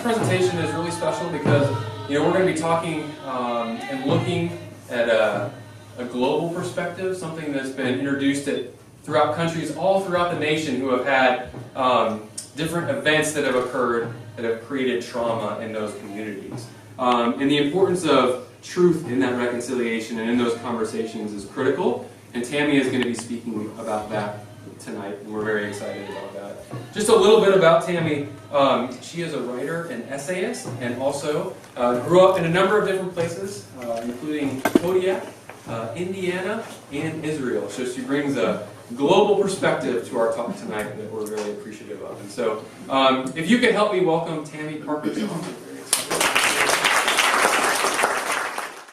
presentation is really special because, we're going to be talking and looking at a global perspective, something that's been introduced throughout countries all throughout the nation who have had different events that have occurred that have created trauma in those communities. And the importance of truth in that reconciliation and in those conversations is critical, and Tamie is going to be speaking about that tonight, and we're very excited about that. Just a little bit about Tamie. She is a writer and essayist, and also grew up in a number of different places, including Kodiak, Indiana, and Israel. So she brings a global perspective to our talk tonight that we're really appreciative of. And so, if you could help me welcome Tamie Parker-Johnson.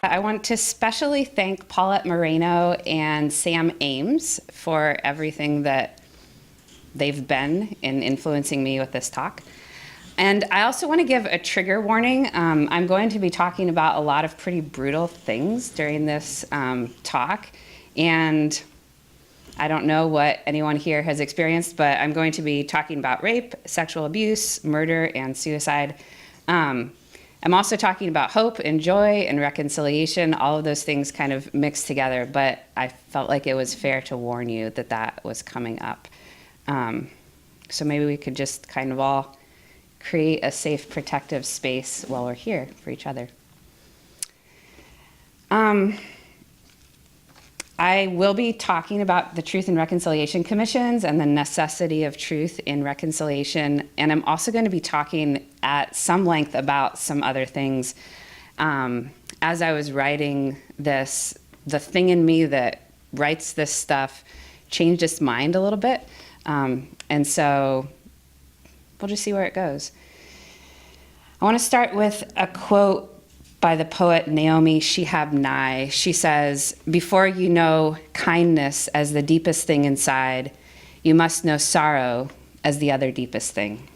I want to specially thank Paulette Moreno and Sam Ames for everything that they've been in influencing me with this talk. And I also want to give a trigger warning. I'm going to be talking about a lot of pretty brutal things during this talk. And I don't know what anyone here has experienced, but I'm going to be talking about rape, sexual abuse, murder, and suicide. I'm also talking about hope and joy and reconciliation, all of those things kind of mixed together, but I felt like it was fair to warn you that that was coming up. So maybe we could just kind of all create a safe, protective space while we're here for each other. I will be talking about the Truth and Reconciliation Commissions and the necessity of truth in reconciliation, and I'm also going to be talking at some length about some other things. As I was writing this, the thing in me that writes this stuff changed its mind a little bit, and so we'll just see where it goes. I want to start with a quote by the poet Naomi Shihab Nye. She says, "Before you know kindness as the deepest thing inside, you must know sorrow as the other deepest thing."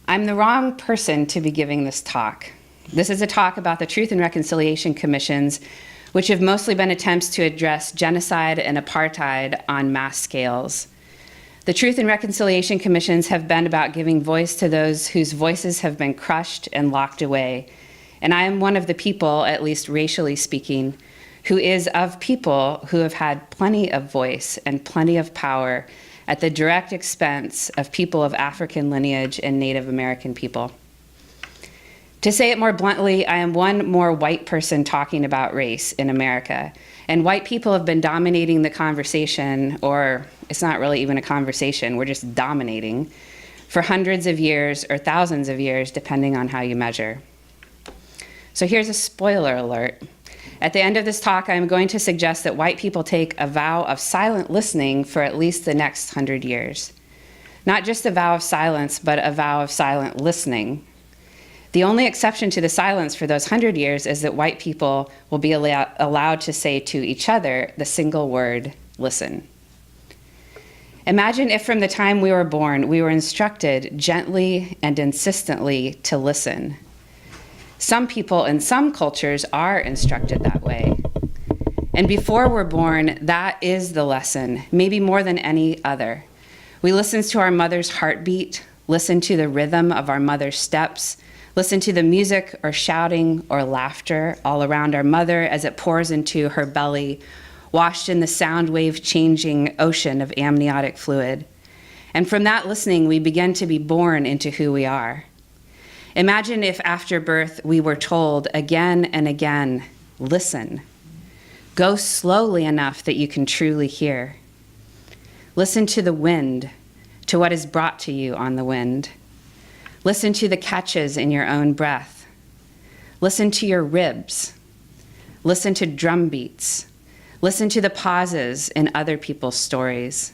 I'm the wrong person to be giving this talk. This is a talk about the Truth and Reconciliation Commissions, which have mostly been attempts to address genocide and apartheid on mass scales. The Truth and Reconciliation Commissions have been about giving voice to those whose voices have been crushed and locked away. And I am one of the people, at least racially speaking, who is of people who have had plenty of voice and plenty of power at the direct expense of people of African lineage and Native American people. To say it more bluntly, I am one more white person talking about race in America. And white people have been dominating the conversation, or it's not really even a conversation, we're just dominating, for hundreds of years or thousands of years, depending on how you measure. So here's a spoiler alert. At the end of this talk, I'm going to suggest that white people take a vow of silent listening for at least the next 100 years. Not just a vow of silence, but a vow of silent listening. The only exception to the silence for those 100 years is that white people will be allowed to say to each other the single word, listen. Imagine if from the time we were born, we were instructed gently and insistently to listen. Some people in some cultures are instructed that way. And before we're born, that is the lesson, maybe more than any other. We listen to our mother's heartbeat, listen to the rhythm of our mother's steps, listen to the music or shouting or laughter all around our mother as it pours into her belly, washed in the sound wave changing ocean of amniotic fluid. And from that listening, we begin to be born into who we are. Imagine if after birth we were told again and again, listen. Go slowly enough that you can truly hear. Listen to the wind, to what is brought to you on the wind. Listen to the catches in your own breath. Listen to your ribs. Listen to drum beats. Listen to the pauses in other people's stories.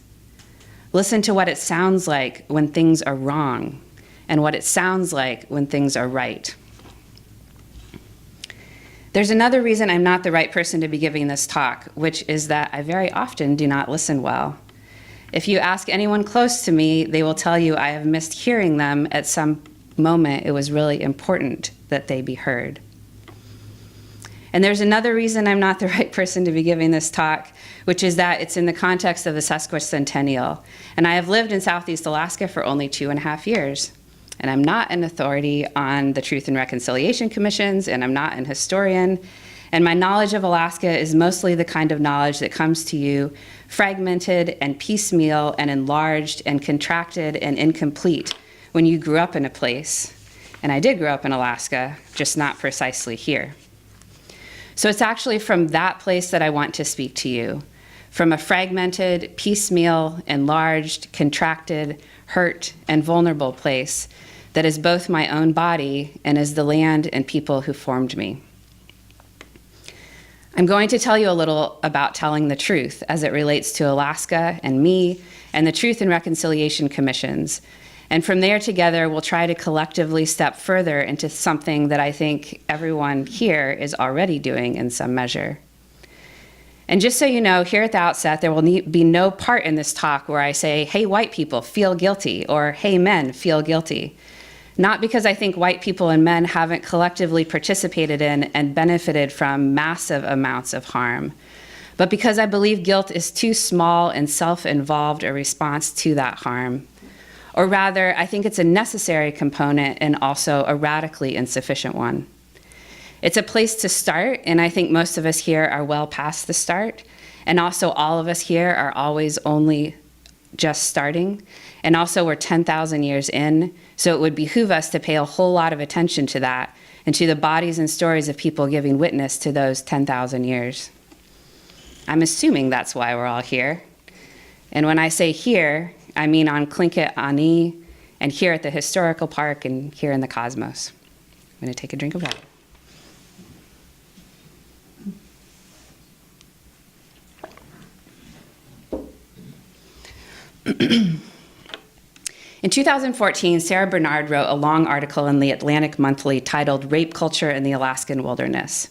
Listen to what it sounds like when things are wrong and what it sounds like when things are right. There's another reason I'm not the right person to be giving this talk, which is that I very often do not listen well. If you ask anyone close to me, they will tell you I have missed hearing them at some moment. It was really important that they be heard. And there's another reason I'm not the right person to be giving this talk, which is that it's in the context of the sesquicentennial. And I have lived in Southeast Alaska for only 2.5 years. And I'm not an authority on the Truth and Reconciliation Commissions, and I'm not an historian. And my knowledge of Alaska is mostly the kind of knowledge that comes to you fragmented and piecemeal and enlarged and contracted and incomplete when you grew up in a place. And I did grow up in Alaska, just not precisely here. So it's actually from that place that I want to speak to you, from a fragmented, piecemeal, enlarged, contracted, hurt, and vulnerable place that is both my own body and is the land and people who formed me. I'm going to tell you a little about telling the truth as it relates to Alaska and me and the Truth and Reconciliation Commissions. And from there together, we'll try to collectively step further into something that I think everyone here is already doing in some measure. And just so you know, here at the outset, there will be no part in this talk where I say, hey, white people, feel guilty, or hey, men, feel guilty. Not because I think white people and men haven't collectively participated in and benefited from massive amounts of harm, but because I believe guilt is too small and self-involved a response to that harm. Or rather, I think it's a necessary component and also a radically insufficient one. It's a place to start, and I think most of us here are well past the start, and also all of us here are always only just starting, and also we're 10,000 years in, so it would behoove us to pay a whole lot of attention to that and to the bodies and stories of people giving witness to those 10,000 years. I'm assuming that's why we're all here. And when I say here, I mean on Tlingit Ani, and here at the historical park, and here in the cosmos. I'm going to take a drink of water. In 2014, Sarah Bernard wrote a long article in the Atlantic Monthly titled "Rape Culture in the Alaskan Wilderness."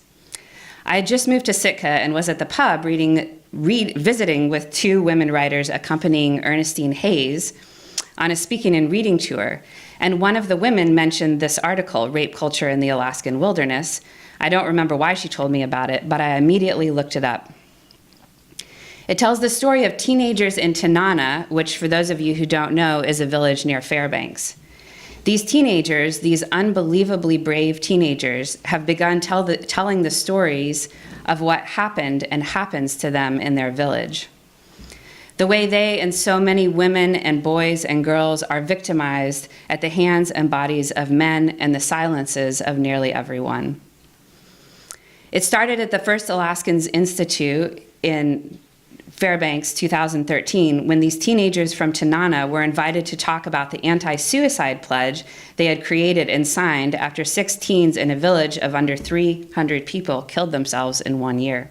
I had just moved to Sitka and was at the pub visiting with two women writers accompanying Ernestine Hayes on a speaking and reading tour. And one of the women mentioned this article, Rape Culture in the Alaskan Wilderness. I don't remember why she told me about it, but I immediately looked it up. It tells the story of teenagers in Tanana, which for those of you who don't know is a village near Fairbanks. These teenagers, these unbelievably brave teenagers, have begun telling the stories of what happened and happens to them in their village. The way they and so many women and boys and girls are victimized at the hands and bodies of men and the silences of nearly everyone. It started at the First Alaskans Institute in Fairbanks 2013, when these teenagers from Tanana were invited to talk about the anti-suicide pledge they had created and signed after 6 teens in a village of under 300 people killed themselves in 1 year.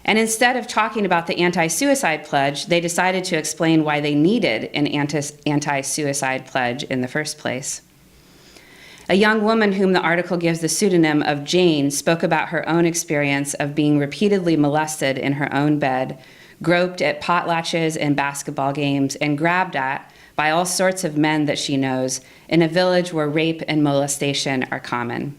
And instead of talking about the anti-suicide pledge, they decided to explain why they needed an anti-suicide pledge in the first place. A young woman whom the article gives the pseudonym of Jane spoke about her own experience of being repeatedly molested in her own bed, groped at potlatches and basketball games, and grabbed at by all sorts of men that she knows in a village where rape and molestation are common.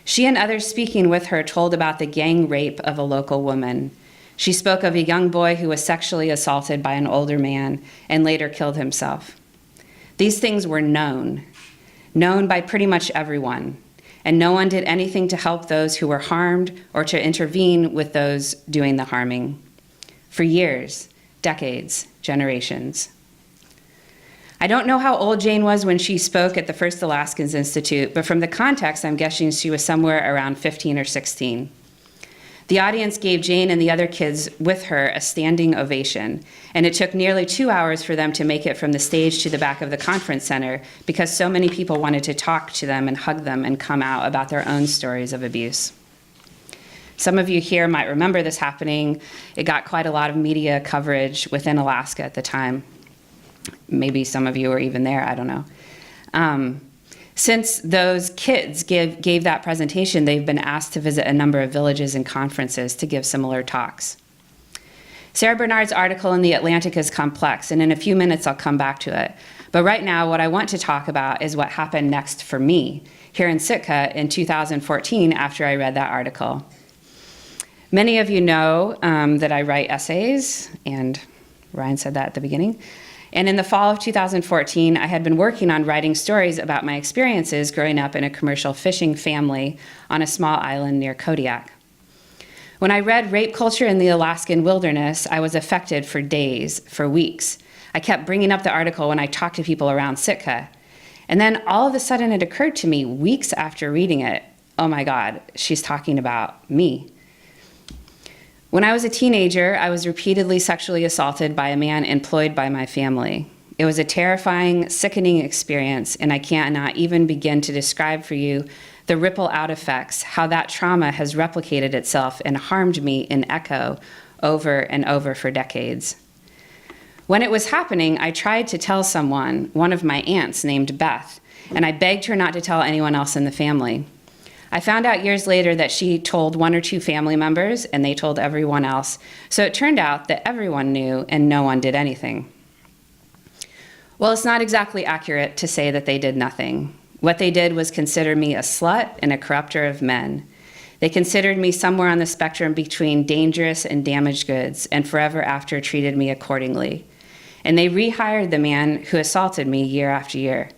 She and others speaking with her told about the gang rape of a local woman. She spoke of a young boy who was sexually assaulted by an older man and later killed himself. These things were known by pretty much everyone, and no one did anything to help those who were harmed or to intervene with those doing the harming. For years, decades, generations. I don't know how old Jane was when she spoke at the First Alaskans Institute, but from the context, I'm guessing she was somewhere around 15 or 16. The audience gave Jane and the other kids with her a standing ovation, and it took nearly 2 hours for them to make it from the stage to the back of the conference center because so many people wanted to talk to them and hug them and come out about their own stories of abuse. Some of you here might remember this happening. It got quite a lot of media coverage within Alaska at the time. Maybe some of you were even there, I don't know. Since those kids gave that presentation, they've been asked to visit a number of villages and conferences to give similar talks. Sarah Bernard's article in The Atlantic is complex, and in a few minutes I'll come back to it. But right now, what I want to talk about is what happened next for me here in Sitka in 2014 after I read that article. Many of you know that I write essays, and Ryan said that at the beginning. And in the fall of 2014, I had been working on writing stories about my experiences growing up in a commercial fishing family on a small island near Kodiak. When I read Rape Culture in the Alaskan Wilderness, I was affected for days, for weeks. I kept bringing up the article when I talked to people around Sitka. And then all of a sudden it occurred to me, weeks after reading it, oh my God, she's talking about me. When I was a teenager, I was repeatedly sexually assaulted by a man employed by my family. It was a terrifying, sickening experience, and I cannot even begin to describe for you the ripple out effects, how that trauma has replicated itself and harmed me in echo over and over for decades. When it was happening, I tried to tell someone, one of my aunts named Beth, and I begged her not to tell anyone else in the family. I found out years later that she told one or two family members, and they told everyone else. So it turned out that everyone knew and no one did anything. Well, it's not exactly accurate to say that they did nothing. What they did was consider me a slut and a corrupter of men. They considered me somewhere on the spectrum between dangerous and damaged goods, and forever after treated me accordingly. And they rehired the man who assaulted me year after year.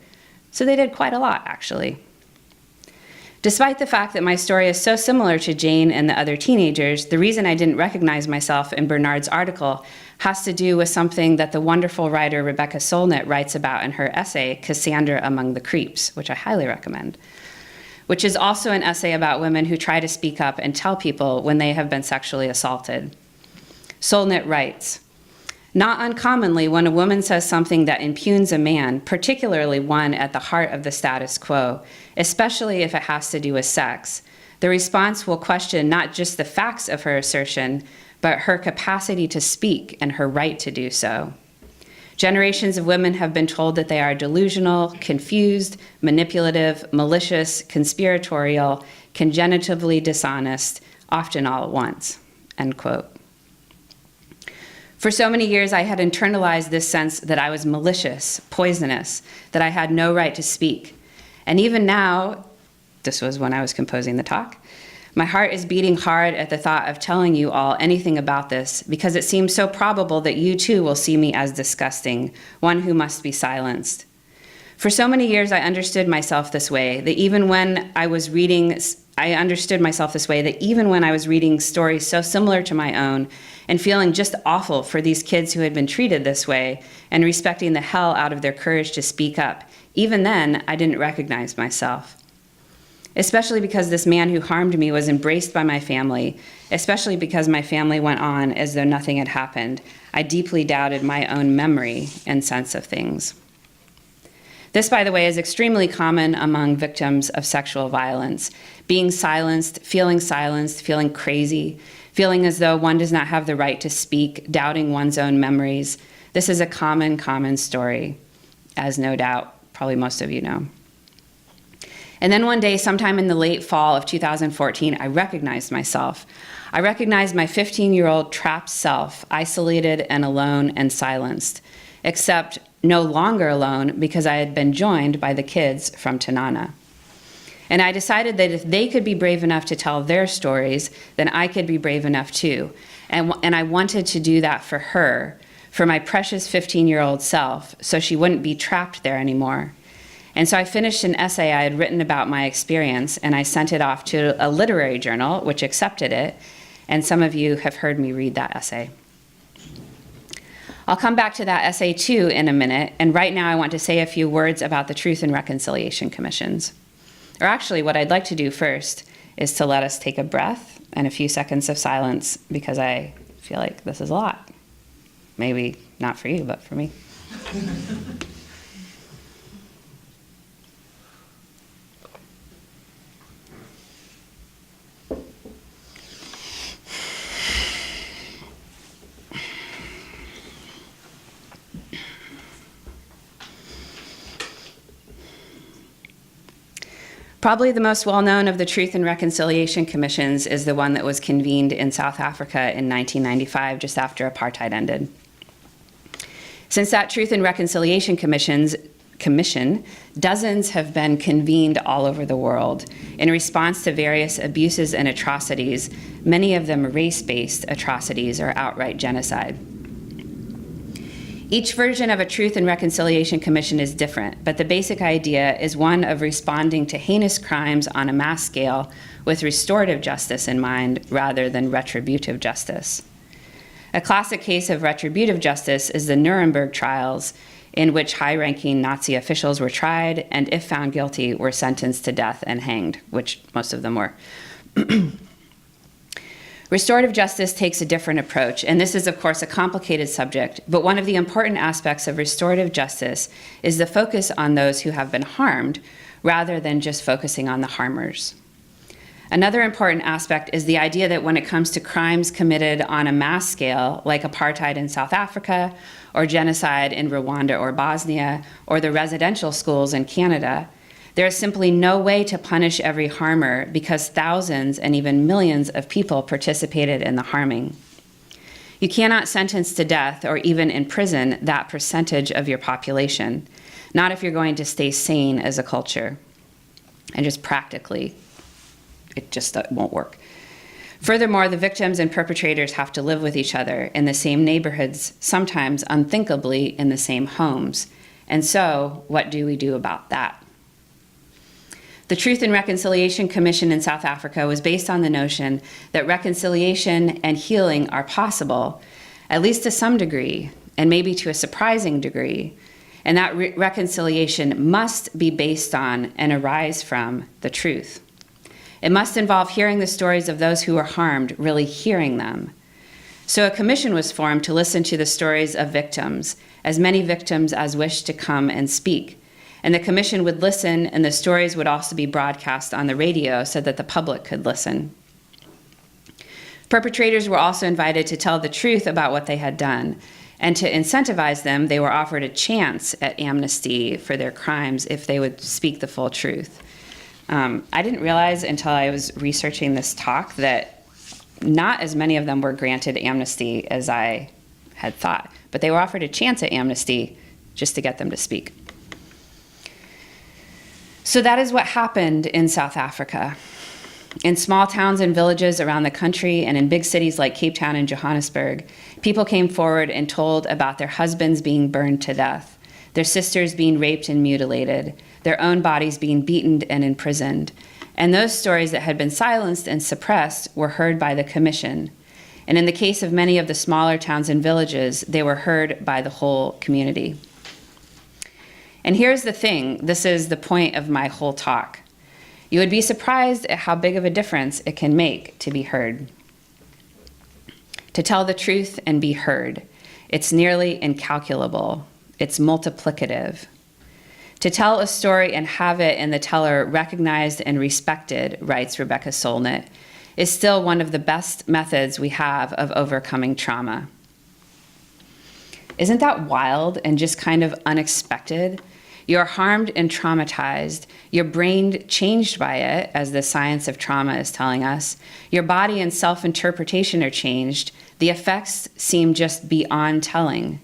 So they did quite a lot, actually. Despite the fact that my story is so similar to Jane and the other teenagers, the reason I didn't recognize myself in Bernard's article has to do with something that the wonderful writer Rebecca Solnit writes about in her essay, Cassandra Among the Creeps, which I highly recommend, which is also an essay about women who try to speak up and tell people when they have been sexually assaulted. Solnit writes, "Not uncommonly, when a woman says something that impugns a man, particularly one at the heart of the status quo, especially if it has to do with sex, the response will question not just the facts of her assertion, but her capacity to speak and her right to do so. Generations of women have been told that they are delusional, confused, manipulative, malicious, conspiratorial, congenitively dishonest, often all at once," end quote. For so many years, I had internalized this sense that I was malicious, poisonous, that I had no right to speak. And even now, this was when I was composing the talk, my heart is beating hard at the thought of telling you all anything about this because it seems so probable that you too will see me as disgusting, one who must be silenced. For so many years, I understood myself this way, that even when I was reading stories so similar to my own and feeling just awful for these kids who had been treated this way and respecting the hell out of their courage to speak up, even then, I didn't recognize myself. Especially because this man who harmed me was embraced by my family, especially because my family went on as though nothing had happened. I deeply doubted my own memory and sense of things. This, by the way, is extremely common among victims of sexual violence. Being silenced, feeling crazy, feeling as though one does not have the right to speak, doubting one's own memories. This is a common story, as no doubt probably most of you know. And then one day, sometime in the late fall of 2014, I recognized myself. I recognized my 15-year-old trapped self, isolated and alone and silenced, except no longer alone because I had been joined by the kids from Tanana. And I decided that if they could be brave enough to tell their stories, then I could be brave enough too. And I wanted to do that for her, for my precious 15-year-old self, so she wouldn't be trapped there anymore. And so I finished an essay I had written about my experience, and I sent it off to a literary journal, which accepted it, and some of you have heard me read that essay. I'll come back to that essay too in a minute, and right now I want to say a few words about the Truth and Reconciliation Commissions. Or actually, what I'd like to do first is to let us take a breath and a few seconds of silence, because I feel like this is a lot. Maybe not for you, but for me. Probably the most well-known of the Truth and Reconciliation Commissions is the one that was convened in South Africa in 1995, just after apartheid ended. Since that Truth and Reconciliation Commission, dozens have been convened all over the world in response to various abuses and atrocities, many of them race-based atrocities or outright genocide. Each version of a Truth and Reconciliation Commission is different, but the basic idea is one of responding to heinous crimes on a mass scale with restorative justice in mind rather than retributive justice. A classic case of retributive justice is the Nuremberg trials, in which high-ranking Nazi officials were tried and, if found guilty, were sentenced to death and hanged, which most of them were. Restorative justice takes a different approach, and this is, of course, a complicated subject, but one of the important aspects of restorative justice is the focus on those who have been harmed rather than just focusing on the harmers. Another important aspect is the idea that when it comes to crimes committed on a mass scale, like apartheid in South Africa, or genocide in Rwanda or Bosnia, or the residential schools in Canada, there is simply no way to punish every harmer because thousands and even millions of people participated in the harming. You cannot sentence to death or even imprison that percentage of your population, not if you're going to stay sane as a culture. And just practically, it just won't work. Furthermore, the victims and perpetrators have to live with each other in the same neighborhoods, sometimes unthinkably in the same homes. And so, what do we do about that? The Truth and Reconciliation Commission in South Africa was based on the notion that reconciliation and healing are possible, at least to some degree, and maybe to a surprising degree, and that reconciliation must be based on and arise from the truth. It must involve hearing the stories of those who were harmed, really hearing them. So a commission was formed to listen to the stories of victims, as many victims as wished to come and speak. And the commission would listen, and the stories would also be broadcast on the radio so that the public could listen. Perpetrators were also invited to tell the truth about what they had done, and to incentivize them, they were offered a chance at amnesty for their crimes if they would speak the full truth. I didn't realize until I was researching this talk that not as many of them were granted amnesty as I had thought, but they were offered a chance at amnesty just to get them to speak. So that is what happened in South Africa. In small towns and villages around the country and in big cities like Cape Town and Johannesburg, people came forward and told about their husbands being burned to death, their sisters being raped and mutilated, their own bodies being beaten and imprisoned. And those stories that had been silenced and suppressed were heard by the commission. And in the case of many of the smaller towns and villages, they were heard by the whole community. And here's the thing, this is the point of my whole talk. You would be surprised at how big of a difference it can make to be heard. To tell the truth and be heard, it's nearly incalculable. It's multiplicative. To tell a story and have it and the teller recognized and respected, writes Rebecca Solnit, is still one of the best methods we have of overcoming trauma. Isn't that wild and just kind of unexpected? You're harmed and traumatized. Your brain changed by it, as the science of trauma is telling us. Your body and self-interpretation are changed. The effects seem just beyond telling.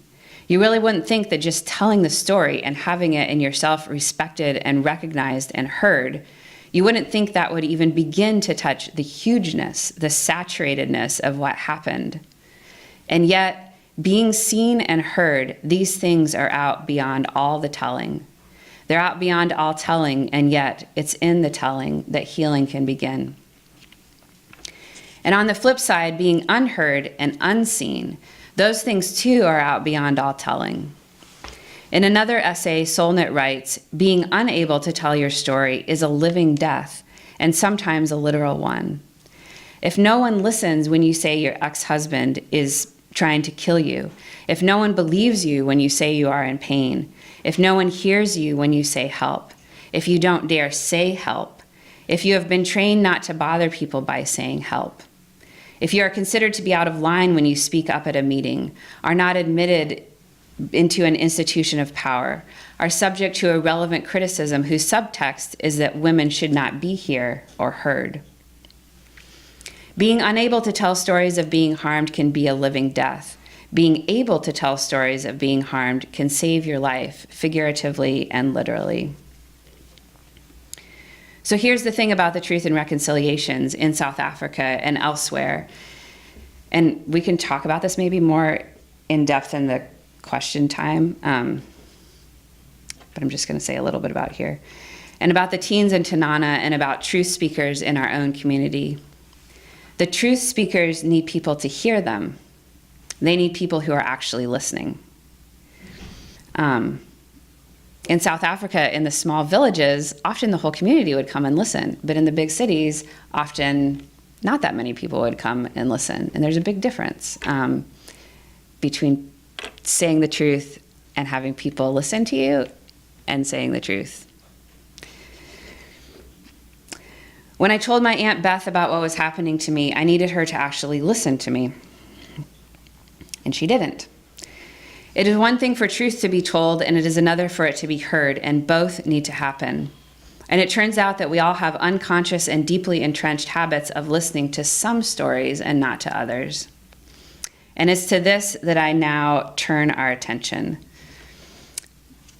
You really wouldn't think that just telling the story and having it in yourself respected and recognized and heard, you wouldn't think that would even begin to touch the hugeness, the saturatedness of what happened. And yet, being seen and heard, these things are out beyond all the telling. They're out beyond all telling, and yet it's in the telling that healing can begin. And on the flip side, being unheard and unseen, those things too are out beyond all telling. In another essay, Solnit writes, being unable to tell your story is a living death, and sometimes a literal one. If no one listens when you say your ex-husband is trying to kill you, if no one believes you when you say you are in pain, if no one hears you when you say help, if you don't dare say help, if you have been trained not to bother people by saying help, if you are considered to be out of line when you speak up at a meeting, are not admitted into an institution of power, are subject to irrelevant criticism whose subtext is that women should not be here or heard. Being unable to tell stories of being harmed can be a living death. Being able to tell stories of being harmed can save your life, figuratively and literally. So here's the thing about the Truth and Reconciliations in South Africa and elsewhere. And we can talk about this maybe more in depth in the question time, but I'm just going to say a little bit about here. And about the teens in Tanana and about truth speakers in our own community. The truth speakers need people to hear them. They need people who are actually listening. In South Africa, in the small villages, often the whole community would come and listen. But in the big cities, often not that many people would come and listen. And there's a big difference between saying the truth and having people listen to you and saying the truth. When I told my Aunt Beth about what was happening to me, I needed her to actually listen to me. And she didn't. It is one thing for truth to be told, and it is another for it to be heard, and both need to happen. And it turns out that we all have unconscious and deeply entrenched habits of listening to some stories and not to others. And it's to this that I now turn our attention.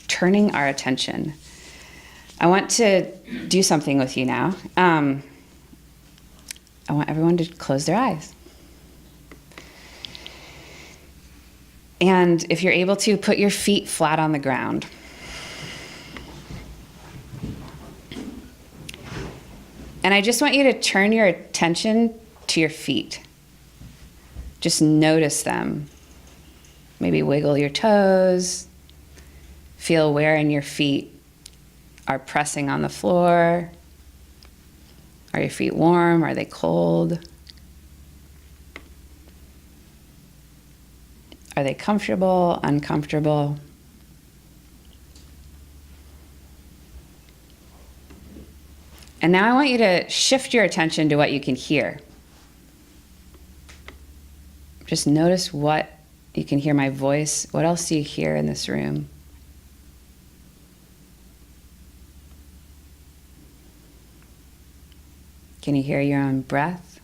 Turning our attention. I want to do something with you now. I want everyone to close their eyes. And if you're able to, put your feet flat on the ground. And I just want you to turn your attention to your feet. Just notice them. Maybe wiggle your toes. Feel where in your feet are pressing on the floor. Are your feet warm? Are they cold? Are they comfortable, uncomfortable? And now I want you to shift your attention to what you can hear. Just notice what you can hear. My voice. What else do you hear in this room? Can you hear your own breath?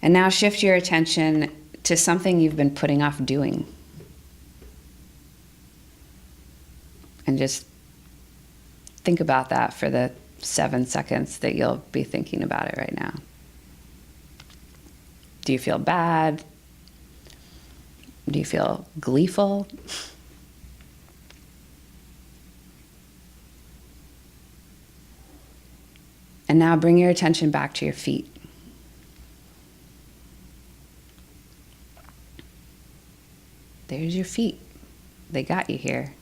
And now shift your attention to something you've been putting off doing. And just think about that for the 7 seconds that you'll be thinking about it right now. Do you feel bad? Do you feel gleeful? And now bring your attention back to your feet. There's your feet. They got you here.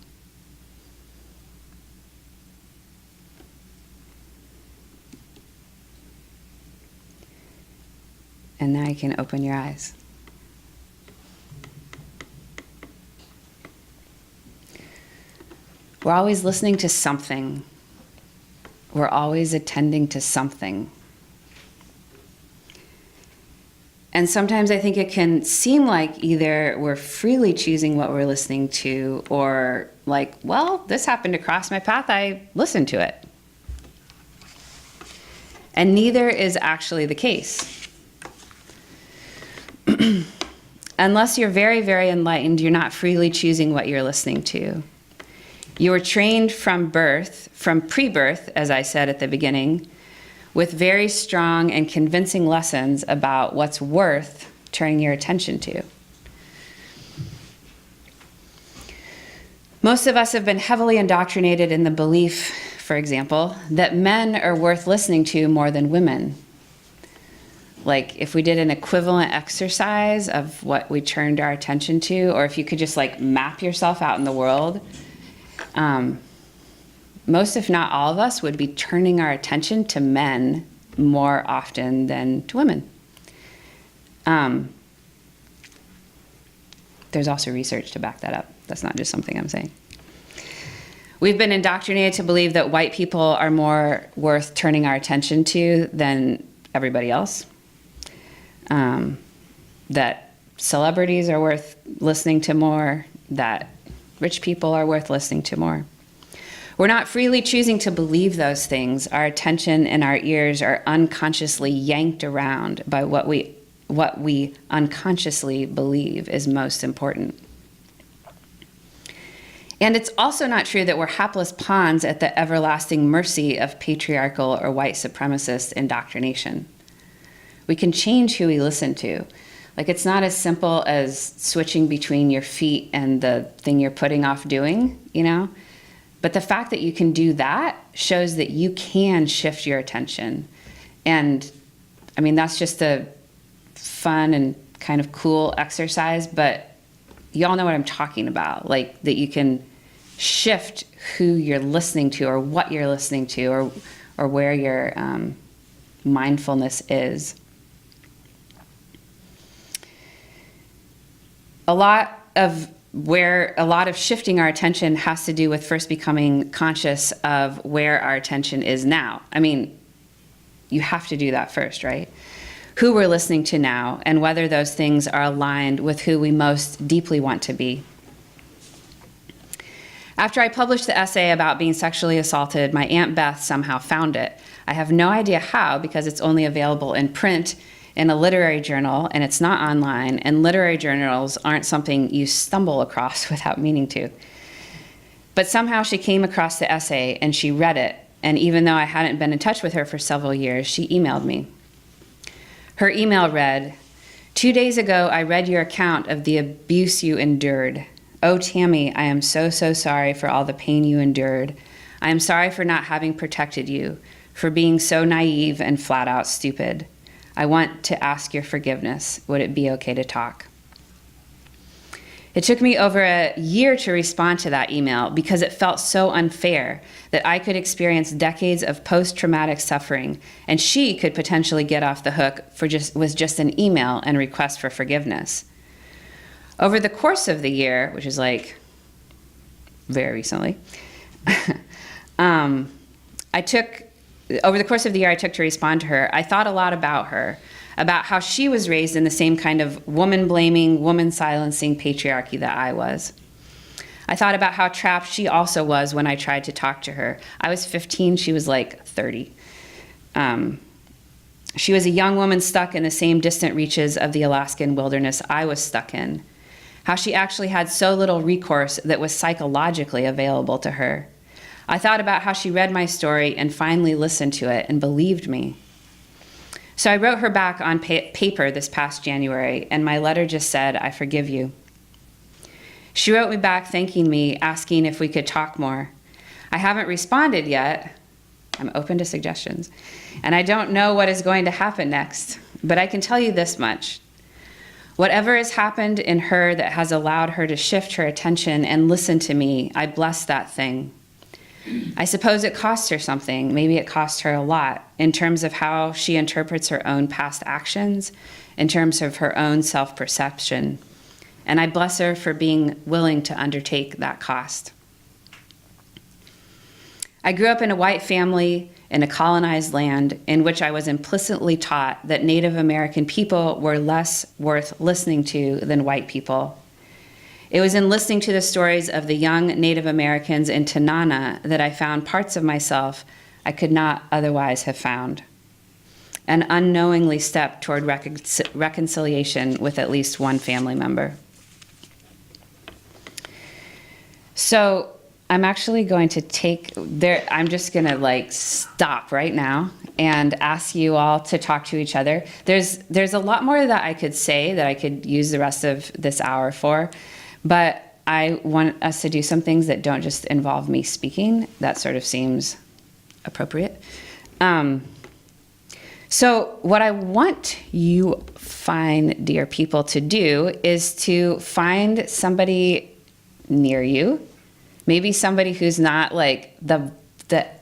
And now you can open your eyes. We're always listening to something. We're always attending to something. And sometimes I think it can seem like either we're freely choosing what we're listening to, or like, well, this happened to cross my path, I listened to it. And neither is actually the case. Unless you're very, very enlightened, you're not freely choosing what you're listening to. You were trained from birth, from pre-birth, as I said at the beginning, with very strong and convincing lessons about what's worth turning your attention to. Most of us have been heavily indoctrinated in the belief, for example, that men are worth listening to more than women. Like if we did an equivalent exercise of what we turned our attention to, or if you could just like map yourself out in the world, most, if not all of us, would be turning our attention to men more often than to women. There's also research to back that up. That's not just something I'm saying. We've been indoctrinated to believe that white people are more worth turning our attention to than everybody else. That celebrities are worth listening to more, that rich people are worth listening to more. We're not freely choosing to believe those things. Our attention and our ears are unconsciously yanked around by what we unconsciously believe is most important. And it's also not true that we're hapless pawns at the everlasting mercy of patriarchal or white supremacist indoctrination. We can change who we listen to. Like, it's not as simple as switching between your feet and the thing you're putting off doing, you know? But the fact that you can do that shows that you can shift your attention. And I mean, that's just a fun and kind of cool exercise, but y'all know what I'm talking about. Like, that you can shift who you're listening to or what you're listening to or where your mindfulness is. A lot of shifting our attention has to do with first becoming conscious of where our attention is now. I mean, you have to do that first, right? Who we're listening to now and whether those things are aligned with who we most deeply want to be. After I published the essay about being sexually assaulted, my Aunt Beth somehow found it. I have no idea how, because it's only available in print in a literary journal, and it's not online, and literary journals aren't something you stumble across without meaning to. But somehow she came across the essay, and she read it, and even though I hadn't been in touch with her for several years, she emailed me. Her email read, "2 days ago, I read your account of the abuse you endured. Oh, Tamie, I am so, so sorry for all the pain you endured. I am sorry for not having protected you, for being so naive and flat out stupid. I want to ask your forgiveness. Would it be okay to talk?" It took me over a year to respond to that email because it felt so unfair that I could experience decades of post-traumatic suffering and she could potentially get off the hook with just an email and request for forgiveness. Over the course of the year, which is like very recently, over the course of the year I took to respond to her, I thought a lot about her, about how she was raised in the same kind of woman-blaming, woman-silencing patriarchy that I was. I thought about how trapped she also was when I tried to talk to her. I was 15, she was like 30. She was a young woman stuck in the same distant reaches of the Alaskan wilderness I was stuck in. How she actually had so little recourse that was psychologically available to her. I thought about how she read my story and finally listened to it and believed me. So I wrote her back on paper this past January, and my letter just said, "I forgive you." She wrote me back thanking me, asking if we could talk more. I haven't responded yet. I'm open to suggestions. And I don't know what is going to happen next, but I can tell you this much. Whatever has happened in her that has allowed her to shift her attention and listen to me, I bless that thing. I suppose it costs her something, maybe it costs her a lot, in terms of how she interprets her own past actions, in terms of her own self-perception. And I bless her for being willing to undertake that cost. I grew up in a white family in a colonized land in which I was implicitly taught that Native American people were less worth listening to than white people. It was in listening to the stories of the young Native Americans in Tanana that I found parts of myself I could not otherwise have found, and unknowingly stepped toward reconciliation with at least one family member. So I'm actually going to I'm just going to stop right now and ask you all to talk to each other. There's a lot more that I could say that I could use the rest of this hour for, but I want us to do some things that don't just involve me speaking. That sort of seems appropriate. So what I want you fine, dear people, to do is to find somebody near you, maybe somebody who's not like the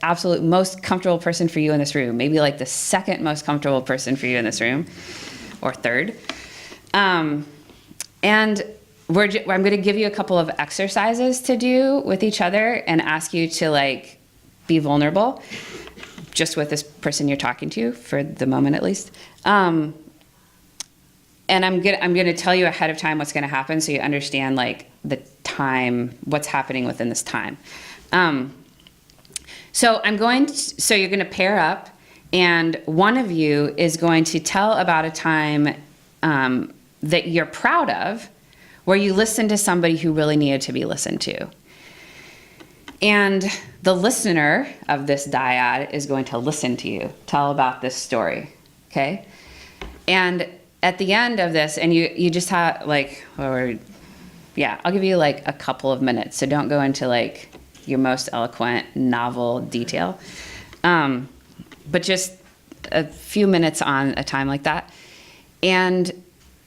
absolute most comfortable person for you in this room, maybe like the second most comfortable person for you in this room, or third. And I'm going to give you a couple of exercises to do with each other and ask you to like be vulnerable, just with this person you're talking to for the moment at least. And I'm gonna tell you ahead of time what's gonna happen so you understand like the time, what's happening within this time. So you're gonna pair up, and one of you is going to tell about a time that you're proud of, where you listened to somebody who really needed to be listened to. And the listener of this dyad is going to listen to you, tell about this story, okay? And at the end of this, and you just have like, I'll give you like a couple of minutes, so don't go into like your most eloquent novel detail, but just a few minutes on a time like that. And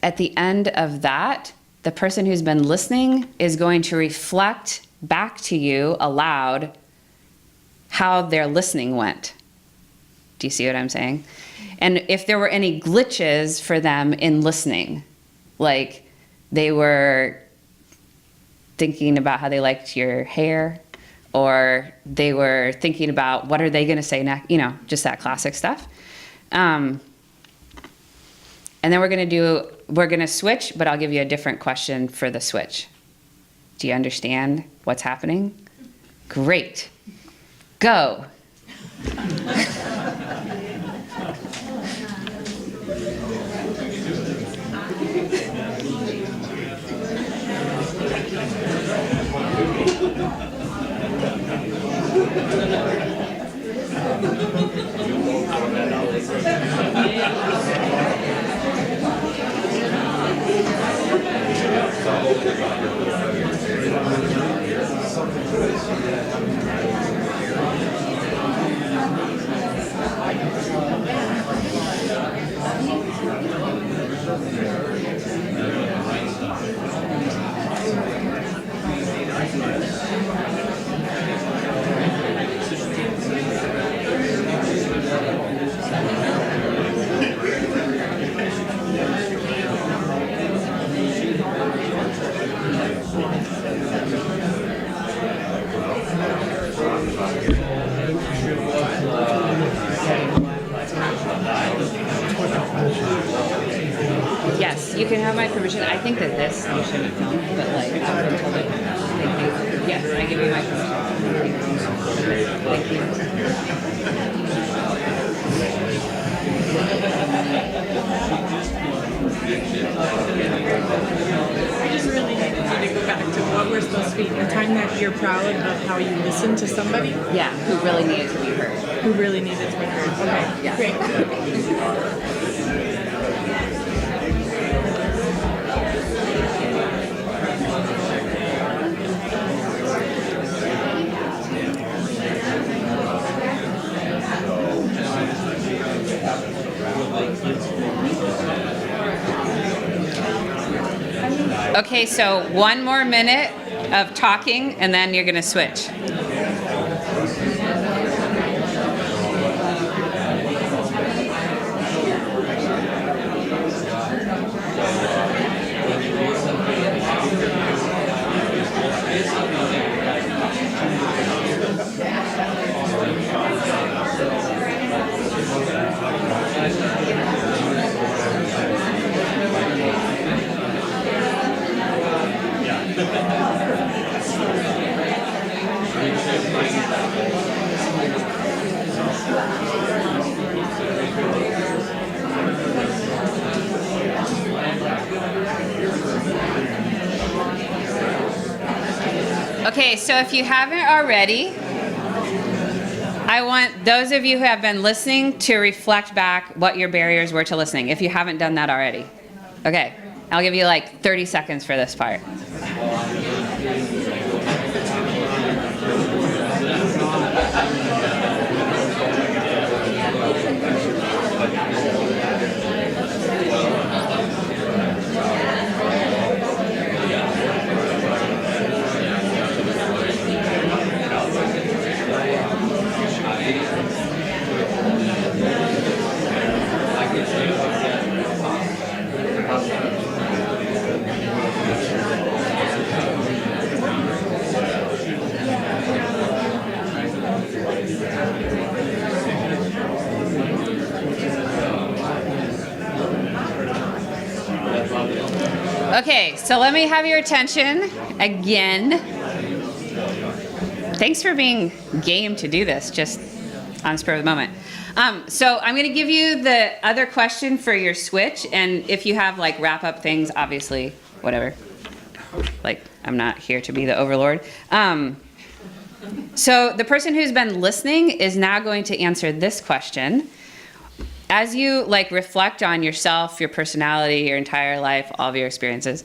at the end of that, the person who's been listening is going to reflect back to you aloud how their listening went. Do you see what I'm saying? And if there were any glitches for them in listening, like they were thinking about how they liked your hair, or they were thinking about what are they going to say next, just that classic stuff. And then we're going to switch, but I'll give you a different question for the switch. Do you understand what's happening? Great. Go. Yes, you can have my permission. I think that this you shouldn't film, but like I've been told it. Thank you. Yes, I give you my permission. I just really need to go back to what we're supposed to be. The time that you're proud of how you listened to somebody. Yeah, who really needed to be heard. Who really needed to be heard. Okay, Yeah. Great. Okay, so one more minute of talking, and then you're going to switch. Okay, so if you haven't already, I want those of you who have been listening to reflect back what your barriers were to listening, if you haven't done that already. Okay, I'll give you like 30 seconds for this part. Okay, so let me have your attention again. Thanks for being game to do this, just on the spur of the moment. So I'm going to give you the other question for your switch, and if you have like wrap up things, obviously, whatever. Like, I'm not here to be the overlord. So the person who's been listening is now going to answer this question. As you like reflect on yourself, your personality, your entire life, all of your experiences,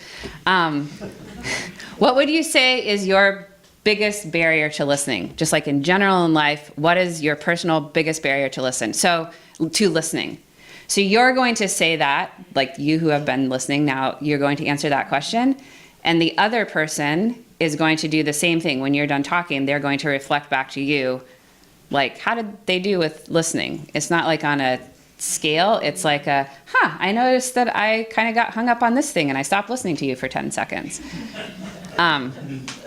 what would you say is your biggest barrier to listening? Just like in general in life, what is your personal biggest barrier to listening? So you're going to say that, like you who have been listening now, you're going to answer that question. And the other person is going to do the same thing. When you're done talking, they're going to reflect back to you, like, how did they do with listening? It's not like on a scale. It's like I noticed that I kind of got hung up on this thing and I stopped listening to you for 10 seconds.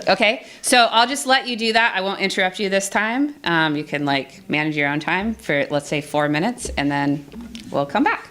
Okay, so I'll just let you do that. I won't interrupt you this time. You can like manage your own time for, let's say, 4 minutes, and then we'll come back.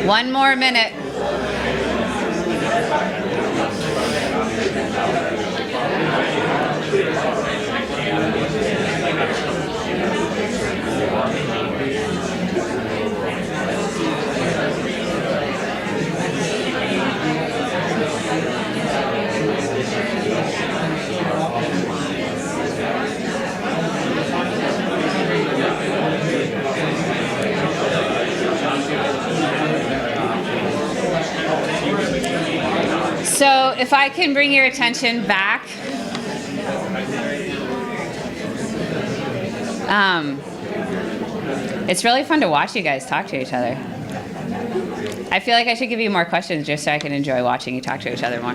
One more minute. So if I can bring your attention back. It's really fun to watch you guys talk to each other. I feel like I should give you more questions just so I can enjoy watching you talk to each other more.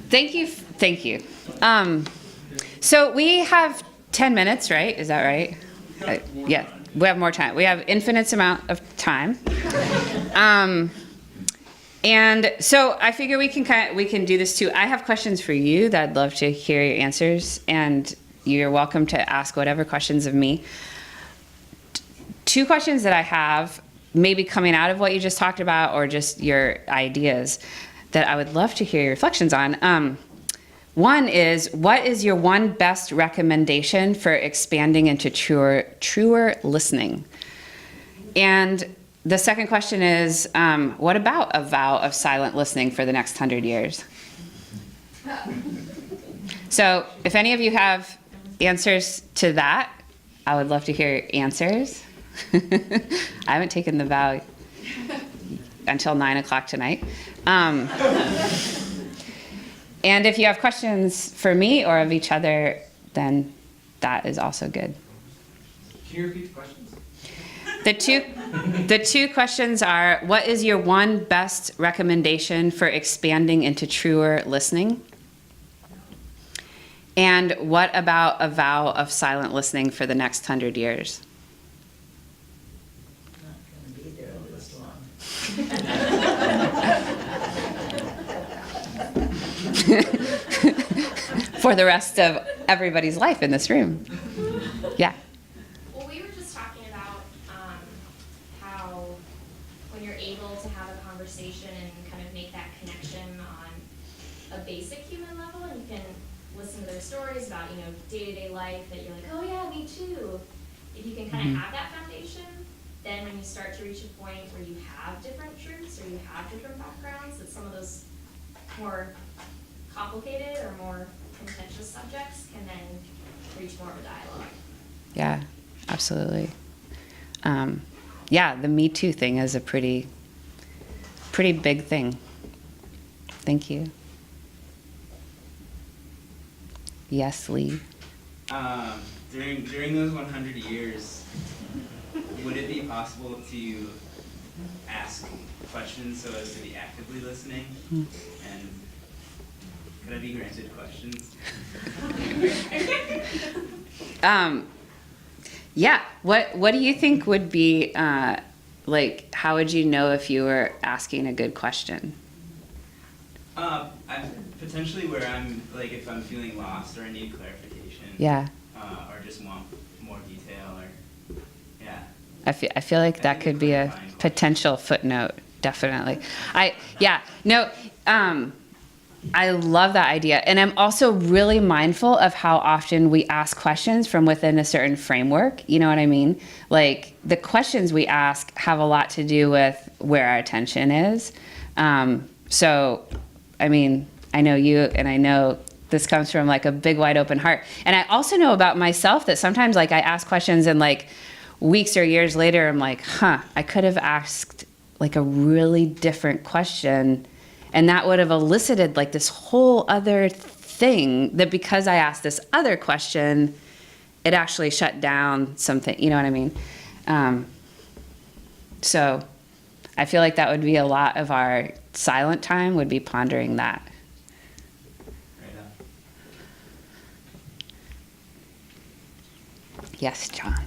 Thank you. Thank you. So we have 10 minutes, right? Is that right? Yeah. We have more time. We have infinite amount of time. And so I figure we can do this too. I have questions for you that I'd love to hear your answers, and you're welcome to ask whatever questions of me. Two questions that I have, maybe coming out of what you just talked about or just your ideas, that I would love to hear your reflections on. One is, what is your one best recommendation for expanding into truer listening? And the second question is, what about a vow of silent listening for the next 100 years? So if any of you have answers to that, I would love to hear your answers. I haven't taken the vow until 9 o'clock tonight. And if you have questions for me or of each other, then that is also good. Can you repeat the questions? The two questions are, what is your one best recommendation for expanding into truer listening? And what about a vow of silent listening for the next 100 years? Not going to be there all this long. For the rest of everybody's life in this room. Yeah. Well, we were just talking about how when you're able to have a conversation and kind of make that connection on a basic human level, and you can listen to their stories about, day-to-day life, that you're like, oh yeah, me too. If you can kind of have that foundation, then when you start to reach a point where you have different truths or you have different backgrounds, that some of those more complicated or more contentious subjects can then reach more of a dialogue. Yeah, absolutely. Yeah, the Me Too thing is a pretty big thing. Thank you. Yes, Lee. During those 100 years, would it be possible to ask questions so as to be actively listening? And could I be granted questions? Yeah. What do you think would be how would you know if you were asking a good question? Potentially where I'm, if I'm feeling lost or I need clarification. Yeah. Or just want more detail or, yeah. I feel like that could be a potential footnote, definitely. I love that idea. And I'm also really mindful of how often we ask questions from within a certain framework. You know what I mean? Like, the questions we ask have a lot to do with where our attention is. So, I mean, I know you, and I know this comes from a big wide open heart. And I also know about myself that sometimes I ask questions and weeks or years later, I'm like, I could have asked a really different question, and that would have elicited this whole other thing, that because I asked this other question, it actually shut down something. You know what I mean? So I feel like that would be a lot of our silent time, would be pondering that. Right on. Yes, John.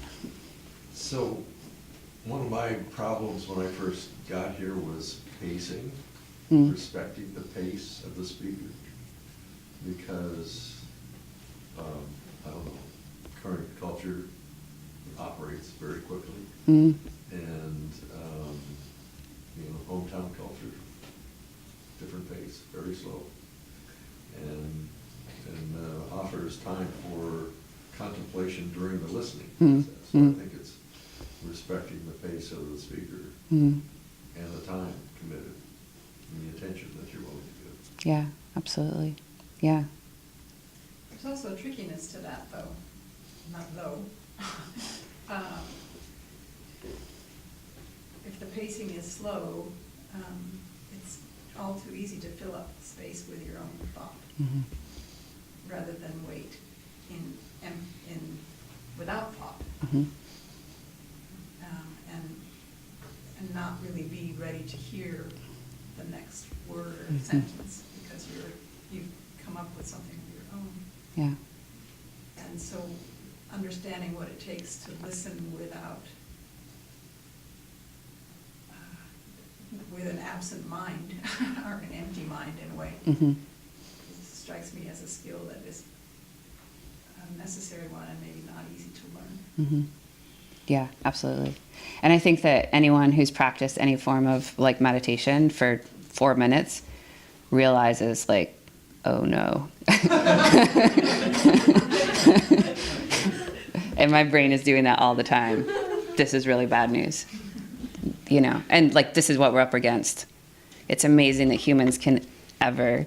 So, one of my problems when I first got here was pacing, respecting the pace of the speaker. Because, I don't know, current culture operates very quickly. And, hometown culture, different pace, very slow. And offers time for contemplation during the listening process. So I think it's respecting the pace of the speaker and the time committed and the attention that you're willing to give. Yeah, absolutely. Yeah. There's also a trickiness to that, though. Not though. If the pacing is slow, it's all too easy to fill up space with your own thought, rather than wait in without thought, and not really be ready to hear the next word or sentence, because you've come up with something of your own. Yeah. And so understanding what it takes to listen without, with an absent mind, or an empty mind in a way. Mm-hmm. It strikes me as a skill that is a necessary one and maybe not easy to learn. Mm-hmm. Yeah, absolutely. And I think that anyone who's practiced any form of like meditation for 4 minutes realizes like, oh no. And my brain is doing that all the time. This is really bad news. You know, and like this is what we're up against. It's amazing that humans can ever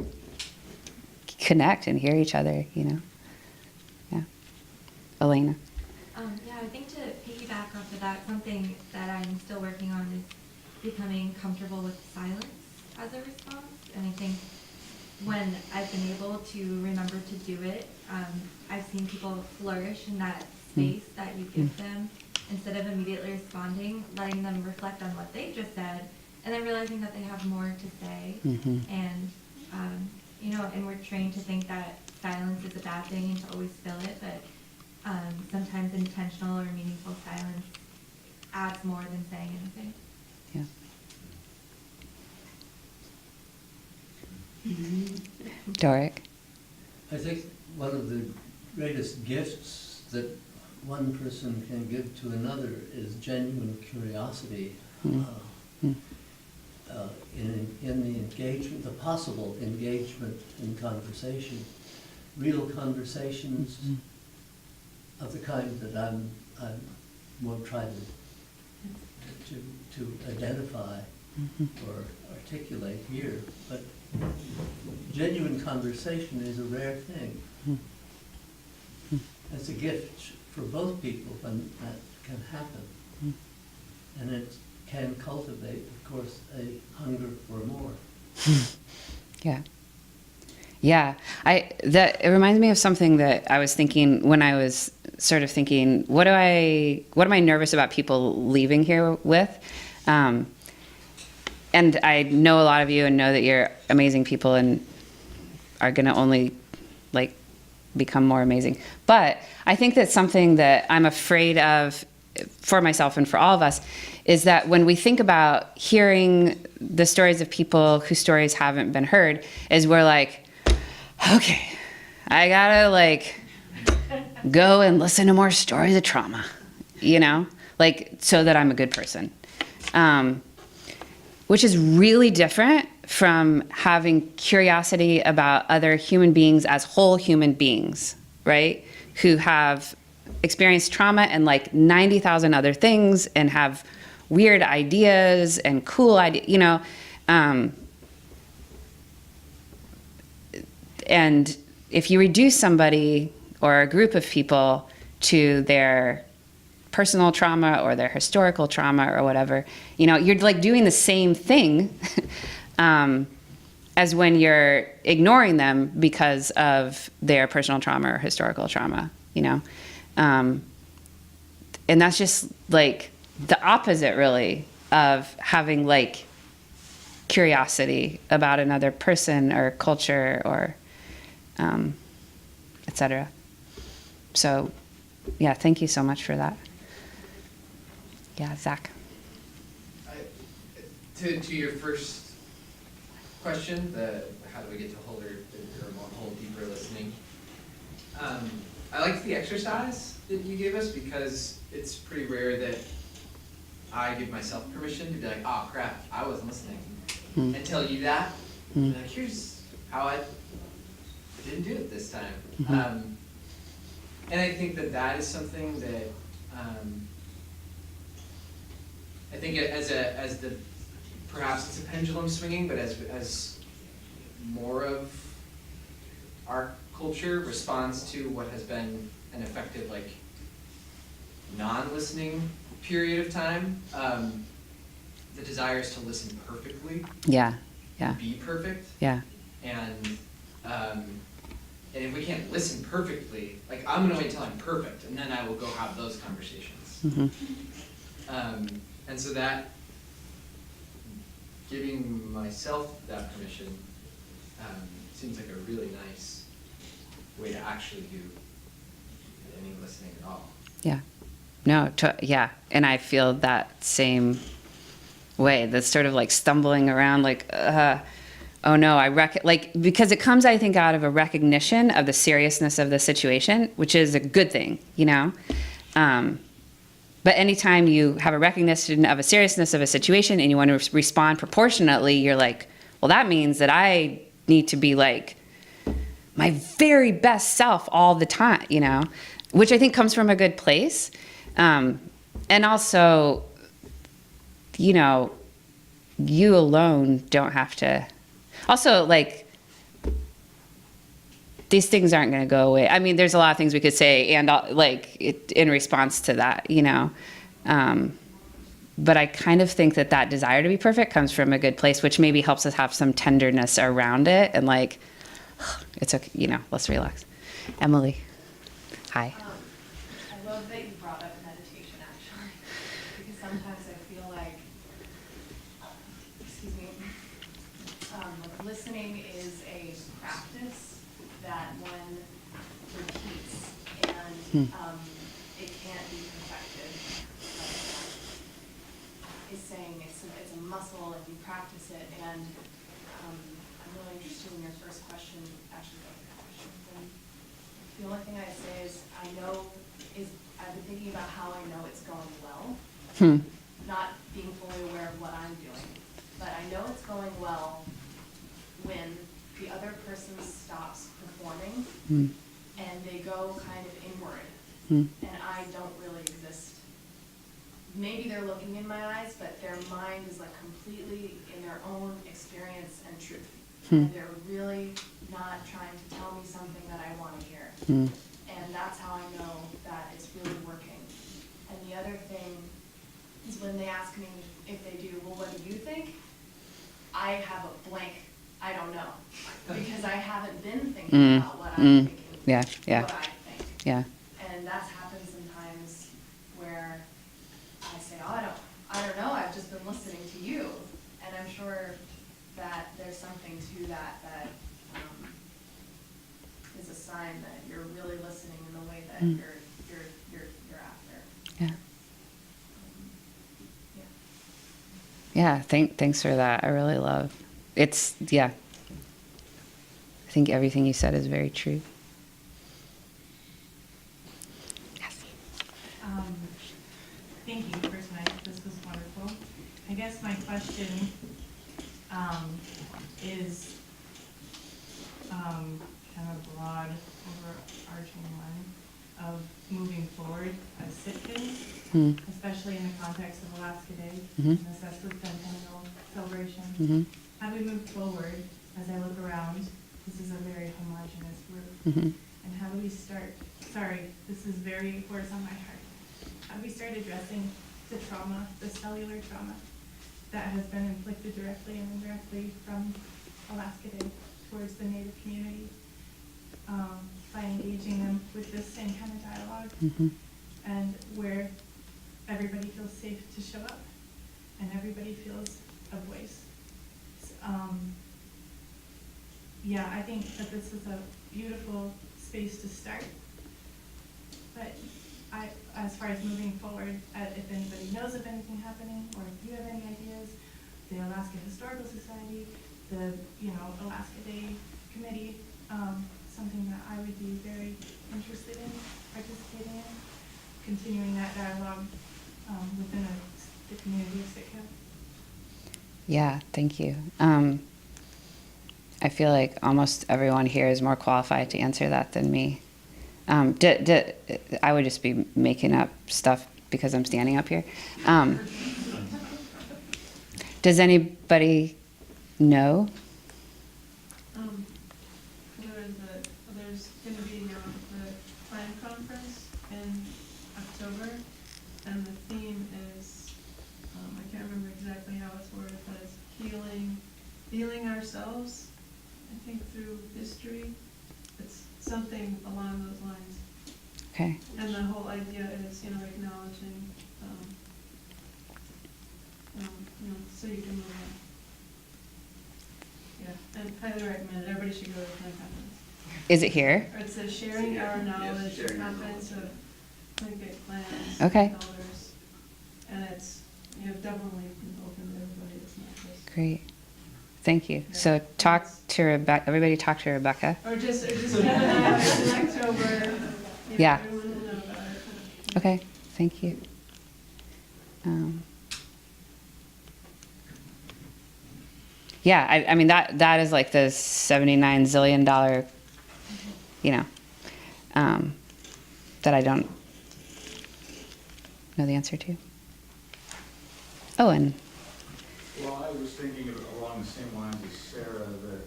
connect and hear each other, you know. Yeah. Elena. Yeah, I think to piggyback off of that, something that I'm still working on is becoming comfortable with silence as a response. And I think when I've been able to remember to do it, I've seen people flourish in that space that you give them. Instead of immediately responding, letting them reflect on what they just said, and then realizing that they have more to say. Mm-hmm. And, you know, and we're trained to think that silence is a bad thing and to always fill it, but sometimes intentional or meaningful silence adds more than saying anything. Yeah. Doric. I think one of the greatest gifts that one person can give to another is genuine curiosity in the engagement, the possible engagement in conversation, real conversations of the kind that I won't try to identify or articulate here, but genuine conversation is a rare thing. It's a gift for both people when that can happen. And it can cultivate, of course, a hunger for more. Yeah. Yeah. It reminds me of something that I was thinking when I was sort of thinking, what am I nervous about people leaving here with? And I know a lot of you and know that you're amazing people and are going to only like become more amazing. But I think that something that I'm afraid of for myself and for all of us is that when we think about hearing the stories of people whose stories haven't been heard, is we're like, okay, I gotta like go and listen to more stories of trauma, you know, like so that I'm a good person. Which is really different from having curiosity about other human beings as whole human beings, right? Who have experienced trauma and like 90,000 other things and have weird ideas and cool ideas, you know. And if you reduce somebody or a group of people to their personal trauma or their historical trauma or whatever, you know, you're like doing the same thing as when you're ignoring them because of their personal trauma or historical trauma, you know. And that's just like the opposite really of having like curiosity about another person or culture or etc. So yeah, thank you so much for that. Yeah, Zach. To your first question, the how do we get to hold deeper listening? I liked the exercise that you gave us because it's pretty rare that I give myself permission to be like, oh crap, I wasn't listening, and tell you that. Like, here's how I didn't do it this time. And I think that is something that I think perhaps it's a pendulum swinging, but as more of our culture responds to what has been an effective like non-listening period of time, the desire is to listen perfectly. Yeah. Be perfect. Yeah. And if we can't listen perfectly, like I'm gonna wait till I'm perfect, and then I will go have those conversations. And so that giving myself that permission seems like a really nice way to actually do any listening at call. Yeah. No, yeah. And I feel that same way. That's sort of like stumbling around, like, oh no, because it comes, I think, out of a recognition of the seriousness of the situation, which is a good thing, you know? But anytime you have a recognition of a seriousness of a situation and you want to respond proportionately, you're like, well, that means that I need to be like my very best self all the time, you know, which I think comes from a good place. And also, you know, you alone don't have to, also like, these things aren't going to go away. I mean, there's a lot of things we could say and in response to that, you know. But I kind of think that desire to be perfect comes from a good place, which maybe helps us have some tenderness around it and like, it's okay, you know, let's relax. Emily, hi. I love that you brought up meditation, actually, because sometimes I feel like, excuse me, listening is a practice that one repeats, and it can't be perfected. Is saying it's a muscle, and you practice it, and I'm really interested in your first question, actually, the only thing I say is I've been thinking about how I know it's going well, not being fully aware of what I'm doing, but I know it's going well when the other person stops performing and they go kind of inward, and I don't really exist. Maybe they're looking in my eyes, but their mind is like completely in their own experience and truth. And they're really not trying to tell me something that I want to hear. And that's how I know that it's really working. And the other thing is when they ask me if they do, well, what do you think? I have a blank, I don't know. Because I haven't been thinking about what I'm thinking. Yeah. What I think. Yeah. And that's happened sometimes where I say, oh, I don't know, I've just been listening to you. And I'm sure that there's something to that is a sign that you're really listening in the way that you're after. Yeah. Yeah, thanks for that. I really love it's, yeah. I think everything you said is very true. Yes. Thank you for tonight. This was wonderful. I guess my question is kind of broad, overarching one of moving forward as Sitkans, especially in the context of Alaska Day and the Sesquicentennial celebration. How do we move forward as I look around? This is a very homogenous group. And how do we start, sorry, this is very words on my heart. How do we start addressing the trauma, the cellular trauma that has been inflicted directly and indirectly from Alaska Day towards the Native community by engaging them with this same kind of dialogue and where everybody feels safe to show up and everybody feels a voice. Yeah, I think that this is a beautiful space to start, but as far as moving forward, if anybody knows of anything happening, or if you have any ideas, the Alaska Historical Society, the Alaska Day Committee, something that I would be very interested in participating in, continuing that dialogue within the community of Sitka. Yeah, thank you. I feel like almost everyone here is more qualified to answer that than me. I would just be making up stuff because I'm standing up here. Does anybody know? There's going to be the plan conference in October, and the theme is, I can't remember exactly how it's worded, but it's healing ourselves, I think, through history. It's something along those lines. Okay. And the whole idea is, acknowledging, so you can move on. Yeah, and highly recommend it. Everybody should go to the plan conference. Is it here? Or it says sharing our knowledge, conference of Okay. elders. And it's, definitely open to everybody, it's not just. Great. Thank you. Yeah. So talk to Rebecca, everybody talk to Rebecca. Or just Kevin and I, in October. Yeah. Everyone will know about it. Okay, thank you. Yeah, I mean, that is like the $79 zillion, that I don't know the answer to. Oh, and Well, I was thinking along the same lines as Sarah, that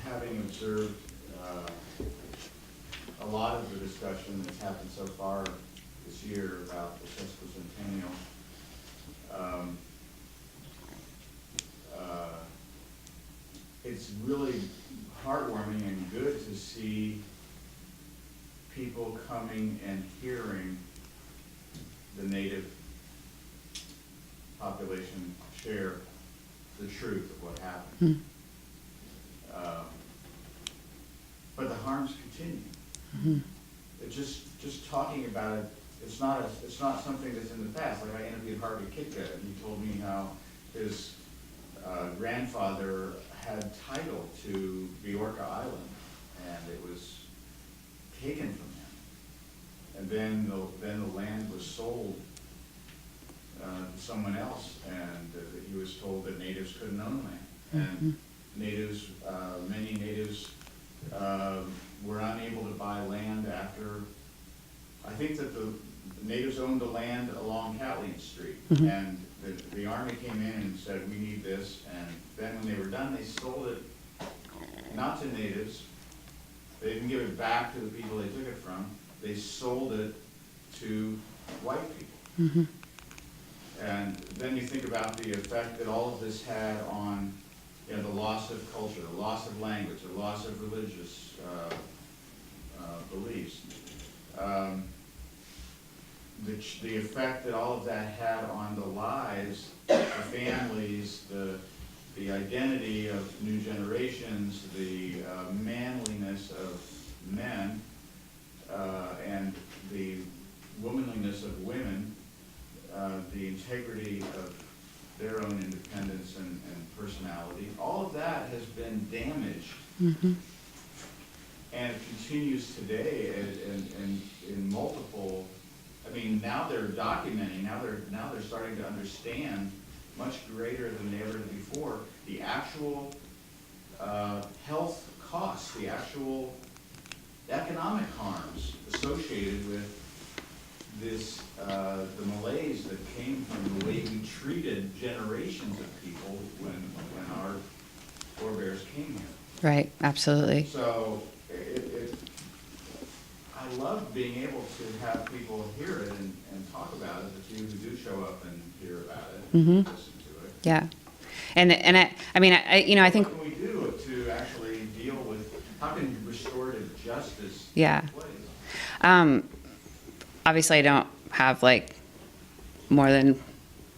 having observed a lot of the discussion that's happened so far this year about the sesquicentennial, it's really heartwarming and good to see people coming and hearing the Native population share the truth of what happened. But the harms continue. It just talking about it, it's not something that's in the past. Like I interviewed Harvey Kitka, and he told me how his grandfather had title to Biorka Island, and it was taken from him. And then the land was sold to someone else, and he was told that natives couldn't own land. And natives, many natives were unable to buy land after, I think that the natives owned the land along Catlin Street. And the army came in and said, we need this. And then when they were done, they sold it not to natives. They didn't give it back to the people they took it from. They sold it to white people. And then you think about the effect that all of this had on the loss of culture, the loss of language, the loss of religious beliefs. The effect that all of that had on the lives, the families, the identity of new generations, the manliness of men, and the womanliness of women, the integrity of their own independence and personality, all of that has been damaged. And it continues today in multiple, I mean, now they're documenting, now they're starting to understand much greater than they ever did before, the actual health costs, the actual economic harms associated with this, the malaise that came from the way we treated generations of people when our forebears came here. right, absolutely. So I love being able to have people hear it and talk about it, the few who do show up and hear about it, and listen to it. Yeah, and I think. What can we do to actually deal with, how can restorative justice Yeah. take place? Obviously, I don't have like more than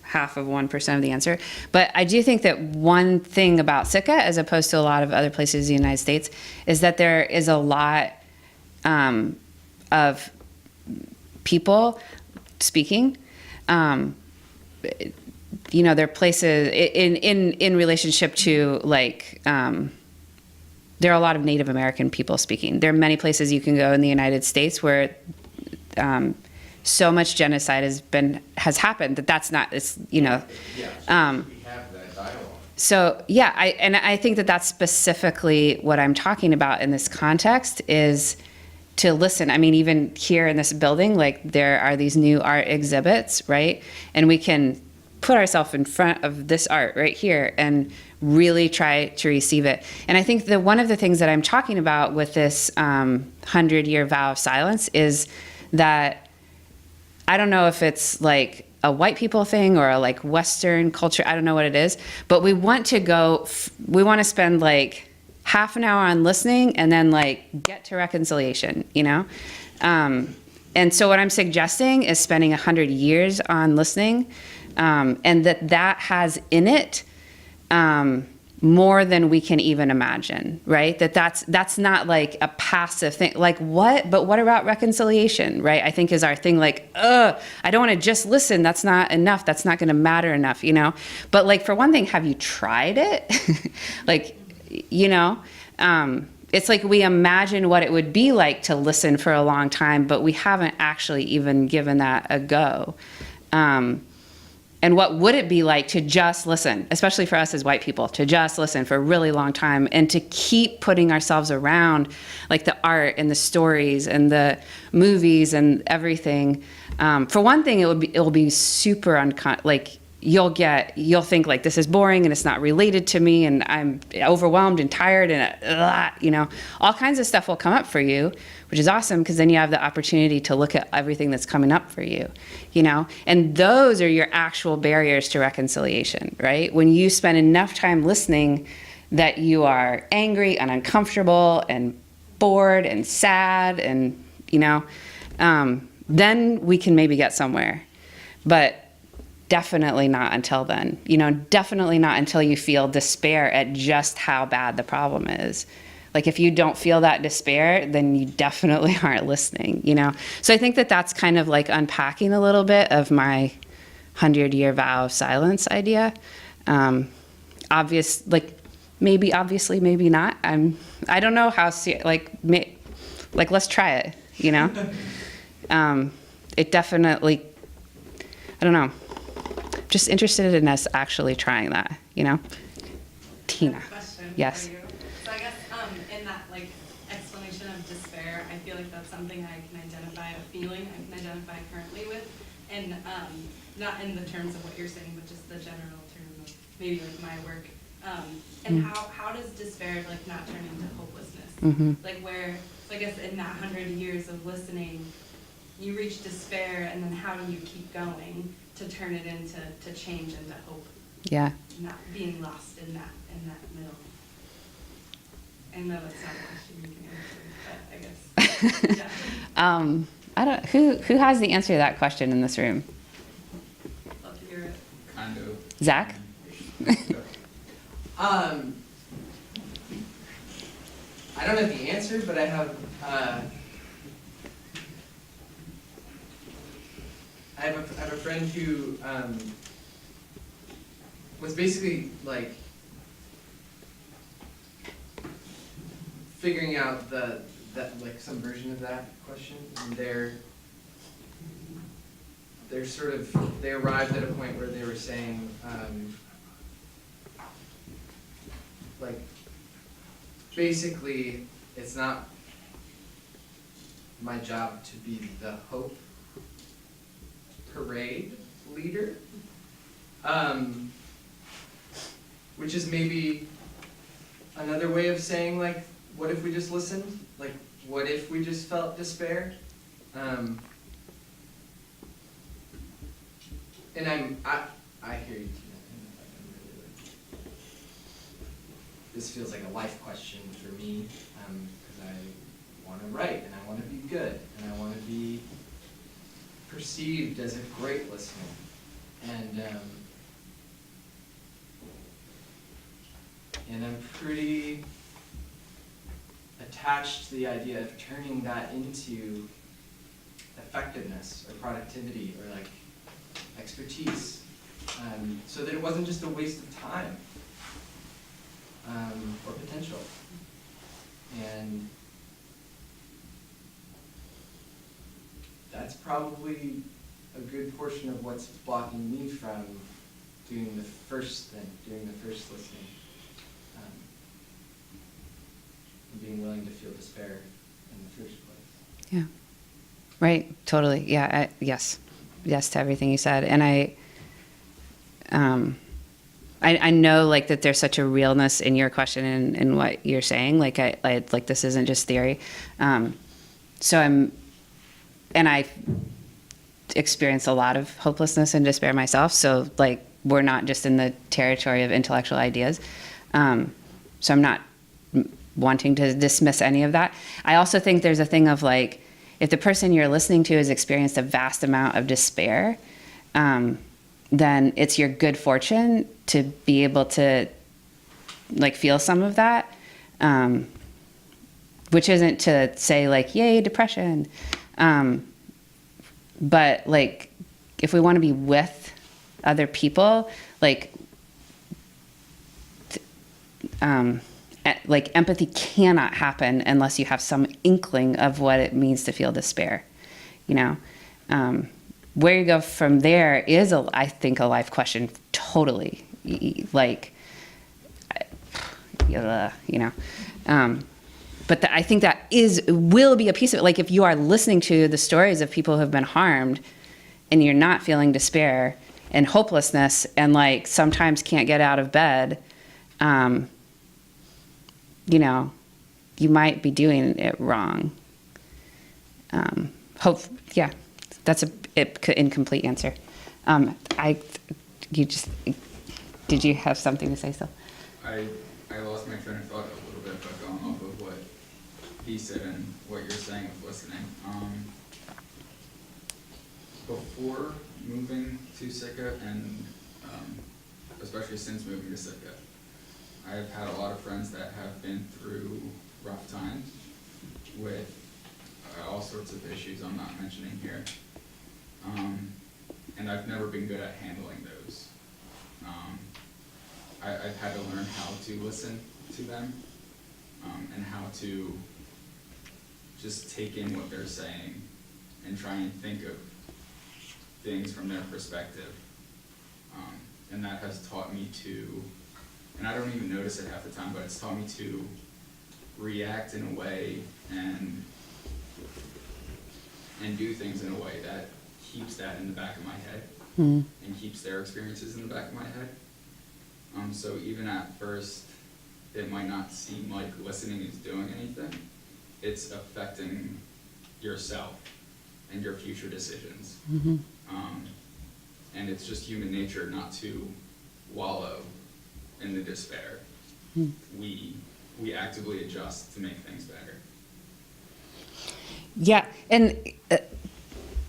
half of 1% of the answer, but I do think that one thing about Sitka, as opposed to a lot of other places in the United States, is that there is a lot of people speaking. There are places in relationship to like. There are a lot of Native American people speaking. There are many places you can go in the United States where so much genocide has happened that's not, it's, We have that dialogue. So yeah, I think that that's specifically what I'm talking about in this context is to listen. I mean, even here in this building, like there are these new art exhibits, right? And we can put ourselves in front of this art right here and really try to receive it. And I think that one of the things that I'm talking about with this 100-year vow of silence is that I don't know if it's like a white people thing or a like Western culture, I don't know what it is, but we want to spend like half an hour on listening and then like get to reconciliation, And so what I'm suggesting is spending 100 years on listening, and that has in it more than we can even imagine, right? That's not like a passive thing. Like what? But what about reconciliation, right? I think is our thing. Like, I don't want to just listen. That's not enough. That's not going to matter enough, you know? But like, for one thing, have you tried it? Like, you know, it's like we imagine what it would be like to listen for a long time, but we haven't actually even given that a go. And what would it be like to just listen, especially for us as white people, to just listen for a really long time and to keep putting ourselves around like the art and the stories and the movies and everything. For one thing, it'll be super like you'll think like this is boring and it's not related to me and I'm overwhelmed and tired and you know, all kinds of stuff will come up for you, which is awesome because then you have the opportunity to look at everything that's coming up for you, you know, and those are your actual barriers to reconciliation, right? When you spend enough time listening that you are angry and uncomfortable and bored and sad and, you know, then we can maybe get somewhere, but definitely not until then, you know, definitely not until you feel despair at just how bad the problem is. Like if you don't feel that despair, then you definitely aren't listening, you know? So I think that that's kind of like unpacking a little bit of my 100-year vow of silence idea. Obviously, maybe not. I don't know how, like let's try it, you know? It definitely, I don't know. Just interested in us actually trying that, you know? Tina. Question Yes. for you. So I guess in that like explanation of despair, I feel like that's something I can identify, a feeling I can identify currently with, and not in the terms of what you're saying, but just the general term of maybe like my work. And how does despair like not turn into hopelessness? Like where, so I guess in that 100 years of listening, you reach despair, and then how do you keep going to turn it into change, into hope? Yeah. Not being lost in that middle. I know that's not a question you can answer, but I guess. Yeah. I don't. Who has the answer to that question in this room? Love to hear it. Kind of. Zach. I don't know the answer, but I have a friend who was basically like figuring out that like some version of that question, and they arrived at a point where they were saying like basically it's not my job to be the hope parade leader, which is maybe another way of saying like, what if we just listened? Like, what if we just felt despair? And I hear you, Tina. This feels like a life question for me, because I want to write, and I want to be good, and I want to be perceived as a great listener. And I'm pretty attached to the idea of turning that into effectiveness or productivity or like expertise, so that it wasn't just a waste of time or potential. And that's probably a good portion of what's blocking me from doing the first thing, doing the first listening, and being willing to feel despair in the first place. Yeah. Right. Totally. Yeah. Yes. Yes to everything you said. And I know like that there's such a realness in your question and what you're saying. Like I like this isn't just theory. So I experienced a lot of hopelessness and despair myself. So like we're not just in the territory of intellectual ideas. So I'm not wanting to dismiss any of that. I also think there's a thing of like, if the person you're listening to has experienced a vast amount of despair, then it's your good fortune to be able to like feel some of that, which isn't to say like, yay, depression. But like, if we want to be with other people, like empathy cannot happen unless you have some inkling of what it means to feel despair, you know? Where you go from there is, I think, a life question, totally. Like, you know. But I think that will be a piece of it. Like, if you are listening to the stories of people who have been harmed and you're not feeling despair and hopelessness and, like, sometimes can't get out of bed, you know, you might be doing it wrong. Yeah, that's an incomplete answer. Did you have something to say still? I lost my train of thought a little bit, but going off of what he said and what you're saying with listening. Before moving to Sitka, and especially since moving to Sitka, I've had a lot of friends that have been through rough times with all sorts of issues I'm not mentioning here. And I've never been good at handling those. I've had to learn how to listen to them, and how to just take in what they're saying and try and think of things from their perspective. And that has taught me to, and I don't even notice it half the time, but it's taught me to react in a way and do things in a way that keeps that in the back of my head, and keeps their experiences in the back of my head. So even at first, it might not seem like listening is doing anything. It's affecting yourself and your future decisions. And it's just human nature not to wallow in the despair. We actively adjust to make things better. Yeah, and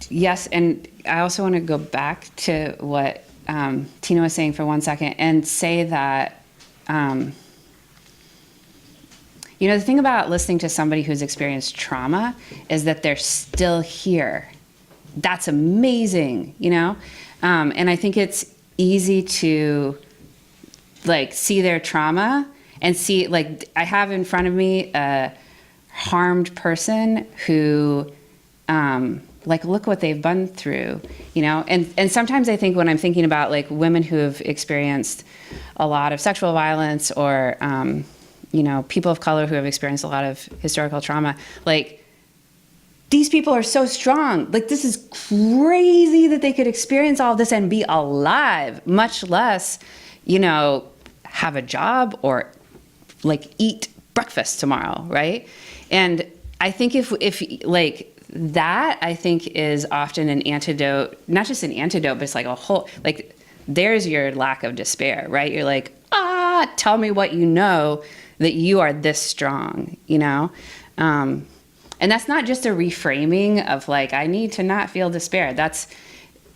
yes, and I also want to go back to what Tina was saying for 1 second and say that, you know, the thing about listening to somebody who's experienced trauma is that they're still here. That's amazing, you know? And I think it's easy to, like, see their trauma and see, like, I have in front of me a harmed person who, like, look what they've been through, you know? And sometimes I think when I'm thinking about, like, women who have experienced a lot of sexual violence or, you know, people of color who have experienced a lot of historical trauma, like, these people are so strong. Like, this is crazy that they could experience all of this and be alive, much less, you know, have a job or, like, eat breakfast tomorrow, right? And I think if like, that, I think, is often an antidote, not just an antidote, but it's like a whole, like, there's your lack of despair, right? You're like, tell me what you know that you are this strong, you know? And that's not just a reframing of, like, I need to not feel despair. That's,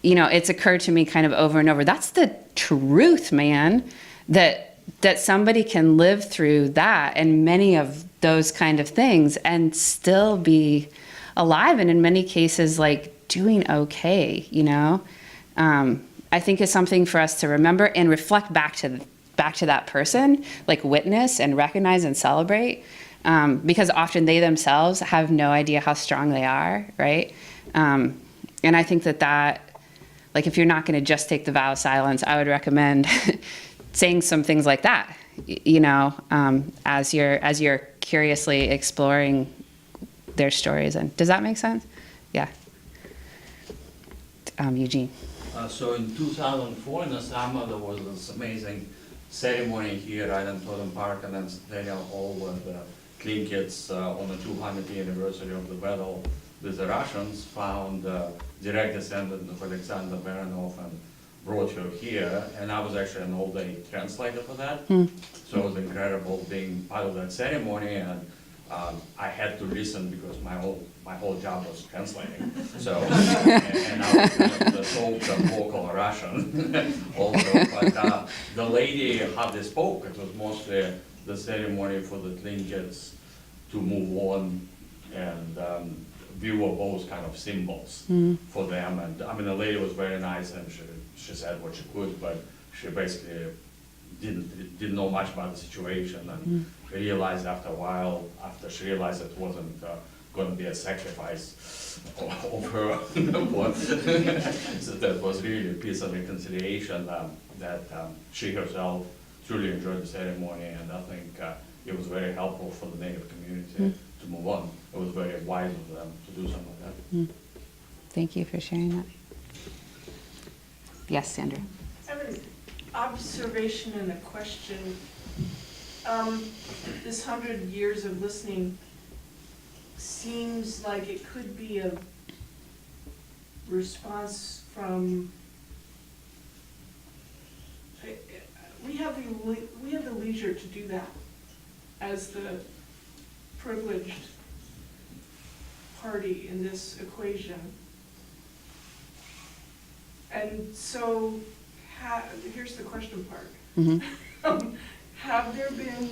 you know, it's occurred to me kind of over and over. That's the truth, man, that somebody can live through that and many of those kind of things and still be alive, and in many cases, like, doing okay, you know? I think it's something for us to remember and reflect back to that person, like, witness and recognize and celebrate, because often they themselves have no idea how strong they are, right? And I think that, like, if you're not going to just take the vow of silence, I would recommend saying some things like that, you know, as you're curiously exploring their stories. And does that make sense? Yeah. Eugene. So in 2004 in the summer, there was this amazing ceremony here right in Totem Park and then Centennial Hall with the Clean Kids on the 200th anniversary of the battle with the Russians found direct descendant of Alexander Baranov and brought her here, and I was actually an all-day translator for that. So it was incredible being part of that ceremony, and I had to listen because my my whole job was translating. So, and I was kind of the sole vocal Russian also. But the lady hardly spoke. It was mostly the ceremony for the clean kids to move on, and we were both kind of symbols for them. And I mean, the lady was very nice, and she said what she could, but she basically didn't know much about the situation, and realized after a while, after she realized it wasn't going to be a sacrifice of her part, so that was really a piece of reconciliation, that she herself truly enjoyed the ceremony, and I think it was very helpful for the Native community to move on. It was very wise of them to do something like that. Thank you for sharing that. Yes, Sandra. I have an observation and a question. This 100 years of listening seems like it could be a response from, we have the leisure to do that as the privileged party in this equation. And so, here's the question part. Have there been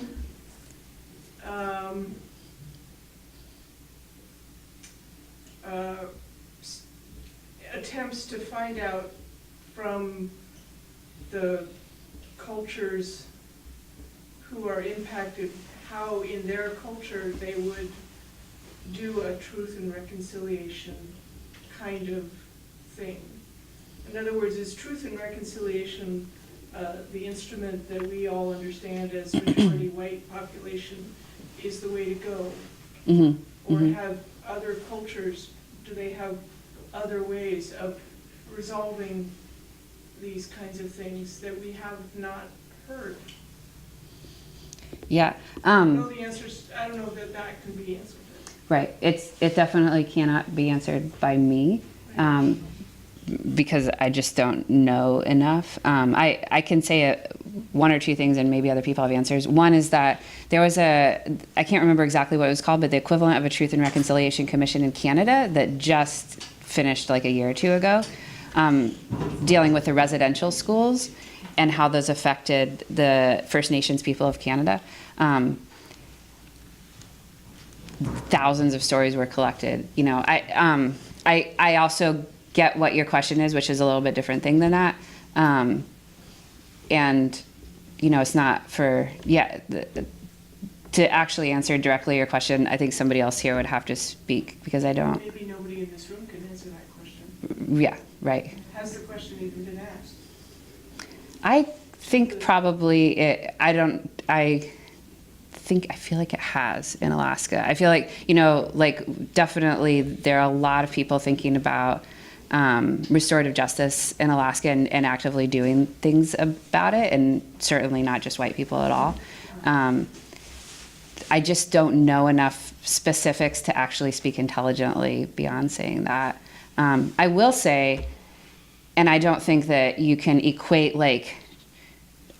attempts to find out from the cultures who are impacted how in their culture they would do a truth and reconciliation kind of thing? In other words, is truth and reconciliation the instrument that we all understand as majority white population is the way to go? Or have other cultures, do they have other ways of resolving these kinds of things that we have not heard? Yeah. I don't know the answers. I don't know that that can be answered. Right. It definitely cannot be answered by me. Because I just don't know enough. I can say one or two things, and maybe other people have answers. One is that there was I can't remember exactly what it was called, but the equivalent of a Truth and Reconciliation Commission in Canada that just finished like a year or two ago, dealing with the residential schools and how those affected the First Nations people of Canada. Thousands of stories were collected. You know, I also get what your question is, which is a little bit different thing than that. And, you know, it's not for, to actually answer directly your question, I think somebody else here would have to speak, because I don't. Maybe nobody in this room can answer that question. Yeah, right. Has the question even been asked? I think probably I feel like it has in Alaska. I feel like, you know, like definitely there are a lot of people thinking about restorative justice in Alaska and actively doing things about it, and certainly not just white people at all. I just don't know enough specifics to actually speak intelligently beyond saying that. I will say, and I don't think that you can equate like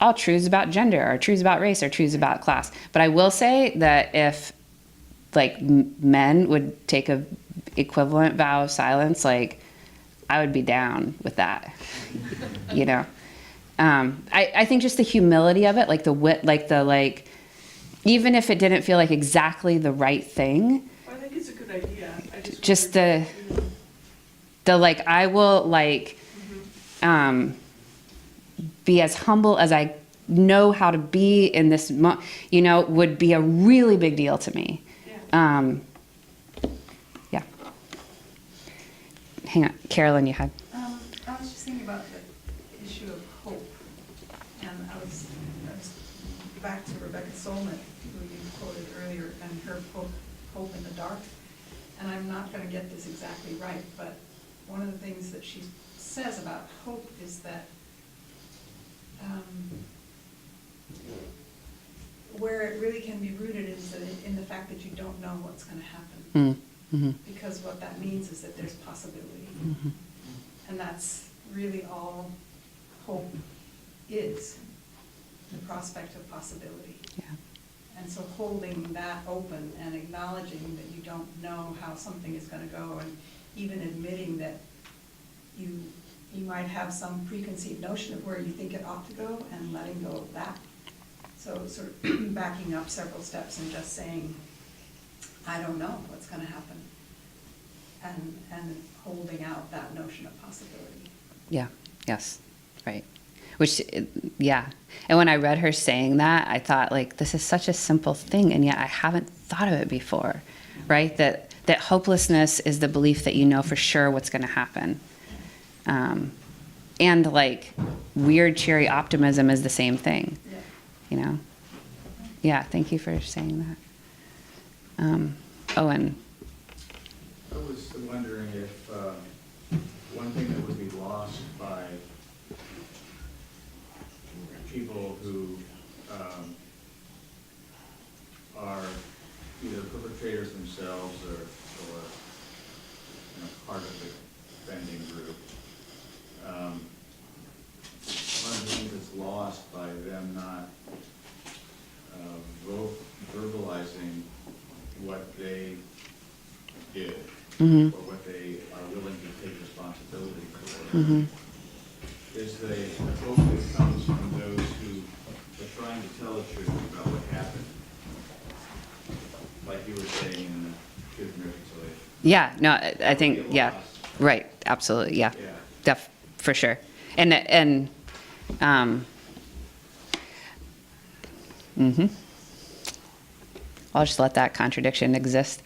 all truths about gender or truths about race or truths about class, but I will say that if like men would take a equivalent vow of silence, like I would be down with that, you know. I think just the humility of it, like even if it didn't feel like exactly the right thing. Well, I think it's a good idea. I Just the like, I will like be as humble as I know how to be in this, you know, would be a really big deal to me. Yeah. Hang on, Carolyn, you had. I was just thinking about the issue of hope, and I was back to Rebecca Solnit, who you quoted earlier, and her hope in the dark. And I'm not going to get this exactly right, but one of the things that she says about hope is that where it really can be rooted is that in the fact that you don't know what's going to happen. Because what that means is that there's possibility. And that's really all hope is, the prospect of possibility. Yeah. And so holding that open and acknowledging that you don't know how something is gonna go, and even admitting that you might have some preconceived notion of where you think it ought to go, and letting go of that. So sort of backing up several steps and just saying, I don't know what's gonna happen. And holding out that notion of possibility. Yeah, yes, right. Which, yeah. And when I read her saying that, I thought, like, this is such a simple thing, and yet I haven't thought of it before, right? That hopelessness is the belief that you know for sure what's going to happen. And, like, weird, cheery optimism is the same thing, you know? Yeah, thank you for saying that. Owen. I was wondering if one thing that would be lost by people who are either perpetrators themselves or part of the offending group. One of the things that's lost by them not verbalizing what they did, Mm-hmm. or what they are willing to take responsibility for, Mm-hmm. is the hope that comes from those who are trying to tell the truth about what happened, like you were saying in the Truth and Reconciliation. Yeah, no, I think, yeah, right, absolutely, yeah, for sure. And I'll just let that contradiction exist.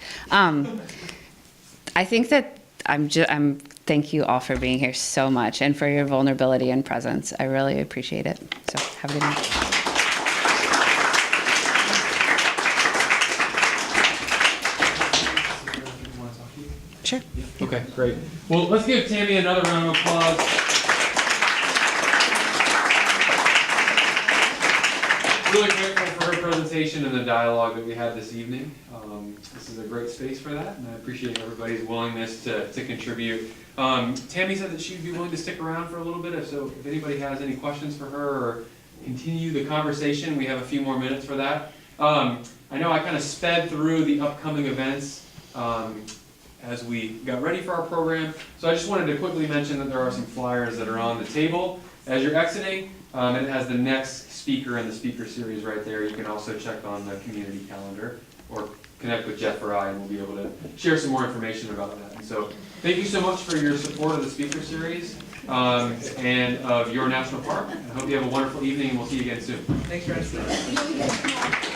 I think that thank you all for being here so much and for your vulnerability and presence. I really appreciate it. So have a good night. Sure. Okay, great. Well, let's give Tamie another round of applause. Really grateful for her presentation and the dialogue that we had this evening. This is a great space for that, and I appreciate everybody's willingness to contribute. Tamie said that she'd be willing to stick around for a little bit, so if anybody has any questions for her or continue the conversation, we have a few more minutes for that. I know I kind of sped through the upcoming events as we got ready for our program, so I just wanted to quickly mention that there are some flyers that are on the table as you're exiting. It has the next speaker in the speaker series right there. You can also check on the community calendar or connect with Jeff or I, and we'll be able to share some more information about that. And so thank you so much for your support of the speaker series and of your national park. I hope you have a wonderful evening, and we'll see you again soon. Thanks for asking.